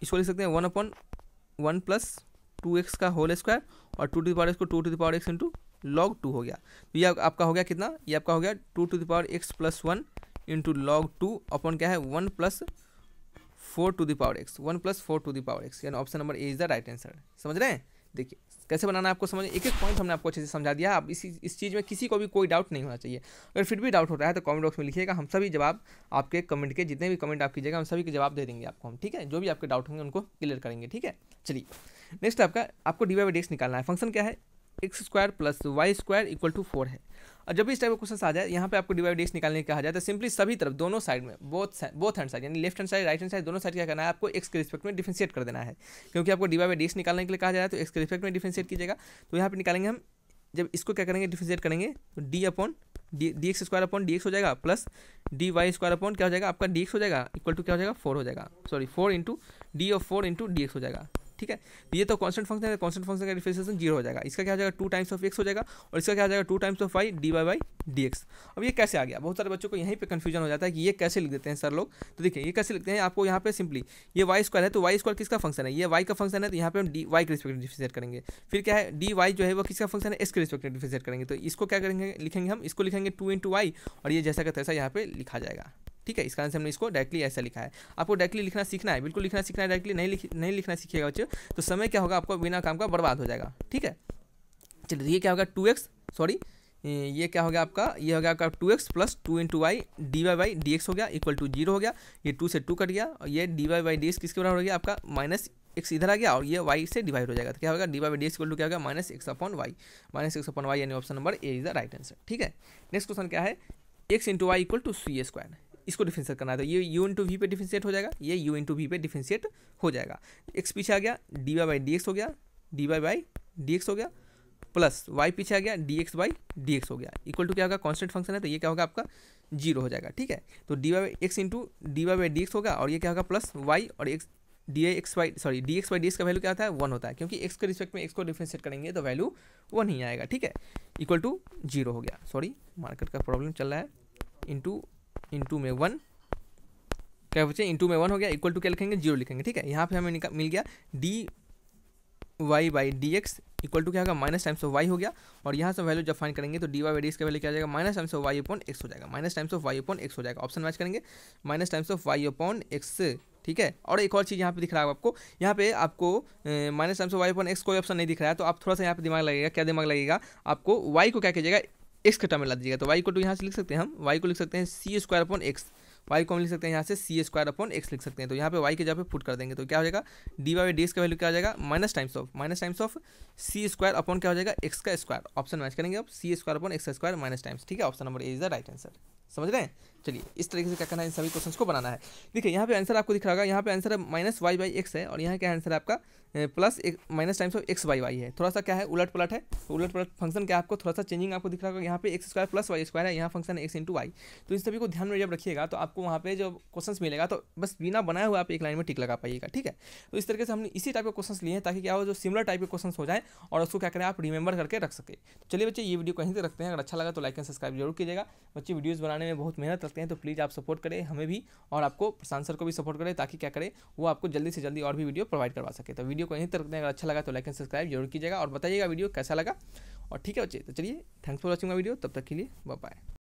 इसको लिख सकते हैं 1/1 प्लस 2x का होल स्क्वायर, और 2 टू द पावर x को 2 to the power x into log 2 हो गया। तो ये आपका हो गया कितना, ये आपका हो गया 2 to the power x plus 1 into log 2 upon क्या है 1 plus 4 to the power x, 1 plus 4 to the power x, यानी option number A is the right answer. समझ रहे हैं, देखिए कैसे बनाना है आपको समझ, एक एक पॉइंट हमने आपको अच्छे से समझा दिया। अब इस चीज़ में किसी को भी कोई डाउट नहीं होना चाहिए। अगर फिर भी डाउट हो रहा है तो कमेंट बॉक्स में लिखिएगा, हम सभी जवाब आपके कमेंट के, जितने भी कमेंट आप कीजिएगा हम सभी के जवाब दे देंगे आपको हम, ठीक है। जो भी आपके डाउट होंगे उनको क्लियर करेंगे, ठीक है। चलिए नेक्स्ट आपको डी बाई डी एक्स निकालना है। फंक्शन क्या है, x square plus y square equal to 4 है। और जब भी इस टाइप का क्वेश्चन आ जाए यहाँ पे आपको डी बाई डी एक्स निकालने कहा जाए तो सिंपली सभी तरफ दोनों साइड में बोथ हैंड साइड यानी left hand side right hand side दोनों साइड क्या करना है, आपको एक्स के रिस्पेक्ट में डिफरेंशिएट कर देना है। क्योंकि आपको डी बाई डी एक्स निकालने के लिए कहा जाए तो एक्स के रिस्पेक्ट में डिफरेंशिएट कीजिएगा। तो यहाँ पे निकालेंगे हम, जब इसको क्या करेंगे डिफरेंशिएट करेंगे तो d upon d x square upon d x हो जाएगा, plus d y square upon क्या हो जाएगा आपका डी एक्स हो जाएगा, इक्वल टू क्या हो जाएगा 4 हो जाएगा, sorry 4 into D of 4 into D x हो जाएगा, ठीक है। तो ये तो कांस्टेंट फंक्शन है, कांस्टेंट फंक्शन का डिफरेंशिएशन 0 हो जाएगा। इसका क्या हो जाएगा 2 टाइम्स ऑफ एक्स हो जाएगा, और इसका क्या हो जाएगा 2 times of y d Y by D x. अब ये कैसे आ गया, बहुत सारे बच्चों को यहीं पे कंफ्यूजन हो जाता है कि ये कैसे लिख देते हैं सर लोग। तो देखिए ये कैसे लिखते हैं, आपको यहाँ पे सिंपली ये वाई स्क्वायर है तो वाई स्क्वायर किसका फंक्शन है, ये वाई का फंक्शन है, तो यहाँ पे हम डी वाई के रिस्पेक्ट में डिफरेंशिएट करेंगे। फिर क्या है डी वाई जो है वो किसका फंक्शन है, एस के रिस्पेक्ट में डिफरेंशिएट करेंगे। तो इसको क्या करेंगे लिखेंगे हम, इसको लिखेंगे 2 इंटू वाई, और ये जैसा का तैसा यहाँ पे लिखा जाएगा, ठीक है। इसका आंसर हमने इसको डायरेक्टली ऐसा लिखा है। आपको डायरेक्टली लिखना सीखना है, बिल्कुल लिखना सीखना है, डायरेक्टली नहीं लिखना सीखिएगा बच्चों तो समय क्या होगा आपको बिना काम का बर्बाद हो जाएगा, ठीक है। चलिए ये क्या होगा 2x, सॉरी ये क्या हो गया आपका, ये हो गया आपका 2x plus 2 into y d Y by D x हो गया इक्वल टू 0 हो गया। ये 2 से 2 कट गया, और ये d Y by D x किसके बराबर हो गया आपका माइनस एक्स इधर आ गया, और ये वाई से डिवाइड हो जाएगा। तो क्या होगा D Y by D x equal to क्या होगा माइनस एक्स अपॉन वाई, यानी option number A is the right answer, ठीक है। नेक्स्ट क्वेश्चन क्या है, X into Y equal to C A square, इसको डिफरेंशिएट करना है। तो ये u इंटू वी पे डिफरेंशिएट हो जाएगा, ये u इंटू वी पे डिफरेंशिएट हो जाएगा। x पीछे आ गया D Y by D x हो गया, D Y by D x हो गया, प्लस y पीछे आ गया D X by D x हो गया, इक्वल टू क्या होगा कांस्टेंट फंक्शन है तो ये क्या होगा आपका 0 हो जाएगा, ठीक है। तो D Y X into D Y by D X होगा, और ये क्या होगा प्लस y, और X D X by D x का वैल्यू क्या होता है 1 होता है, क्योंकि x के रिस्पेक्ट में x को डिफरेंशिएट करेंगे तो वैल्यू 1 ही आएगा, ठीक है। इक्वल टू 0 हो गया, सॉरी मार्केट का प्रॉब्लम चल रहा है, इंटू में 1 क्या बचे, इंटू में 1 हो गया, इक्वल टू क्या लिखेंगे 0 लिखेंगे, ठीक है। यहाँ पे हमें मिल गया D Y by D x equal to क्या होगा माइनस टाइम्स ऑफ वाई हो गया, और यहाँ से वैल्यू जब फाइंड करेंगे तो D Y by D x का वैल्यू क्या आ जाएगा minus times of Y upon X हो जाएगा, minus times of Y upon X हो जाएगा। ऑप्शन मैच करेंगे minus times of Y upon X, ठीक है। और एक और चीज़ यहाँ पे दिख रहा है आपको, यहाँ पे आपको minus times of Y upon X कोई ऑप्शन नहीं दिख रहा है, तो आप थोड़ा सा यहाँ पे दिमाग लगेगा, क्या दिमाग लगेगा आपको, वाई को क्या कीजिएगा एक्स के टर्म में ला दीजिएगा। तो वाई को तो यहाँ से लिख सकते हैं हम, वाई को लिख सकते हैं सी स्क्वायर अपॉन एक्स, वाई को हम लिख सकते हैं यहाँ से सी स्क्वायर अपॉन एक्स लिख सकते हैं। तो यहाँ पे वाई के जगह पे पुट कर देंगे तो क्या हो जाएगा डी वाई डी एक्स का वैल्यू क्या हो जाएगा minus times of C square upon क्या हो जाएगा एक्स का स्क्वायर। ऑप्शन मैच करेंगे अब c square upon x square minus times, ठीक है। Option number A is the right answer, समझ रहे हैं। चलिए इस तरीके से क्या करना है, इन सभी क्वेश्चंस को बनाना है। देखिए यहाँ पे आंसर आपको दिख रहा होगा, यहाँ पे आंसर है -y/x है और यहाँ क्या आंसर है आपका plus minus times of x/y है। थोड़ा सा क्या है, उलट पलट है, तो उलट पलट फंक्शन क्या आपको थोड़ा सा चेंजिंग आपको दिख रहा होगा। यहाँ पे x² + y² है, यहाँ फंक्शन है x × y। तो इन सभी को ध्यान में जब रखिएगा तो आपको वहाँ पे जो क्वेश्चंस मिलेगा तो बस बिना बनाए हुए आप एक लाइन में टिक लगा पाइएगा, ठीक है। तो इस तरीके से हमने इसी टाइप के क्वेश्चंस लिए हैं ताकि क्या हो, जो सिमिलर टाइप के क्वेश्चंस हो जाए और उसको क्या करें आप रिमेंबर करके रख सके। तो चलिए बच्चे ये वीडियो कहीं तक रखते हैं, अगर अच्छा लगा तो लाइक एंड सब्सक्राइब जरूर कीजिएगा। बच्चे वीडियोज़ बनाने में बहुत मेहनत करते हैं, तो प्लीज़ आप सपोर्ट करें हमें भी और आपको प्रशांत सर को भी सपोर्ट करें, ताकि क्या करें वो आपको जल्दी से जल्दी और भी वीडियो प्रोवाइड करवा सके। तो वीडियो को यहीं तक रखते हैं, अगर अच्छा लगा तो लाइक एंड सब्सक्राइब जरूर कीजिएगा और बताइएगा वीडियो कैसा लगा। और ठीक है बच्चे, तो चलिए thanks for watching my video, तब तक के लिए बाय बाय।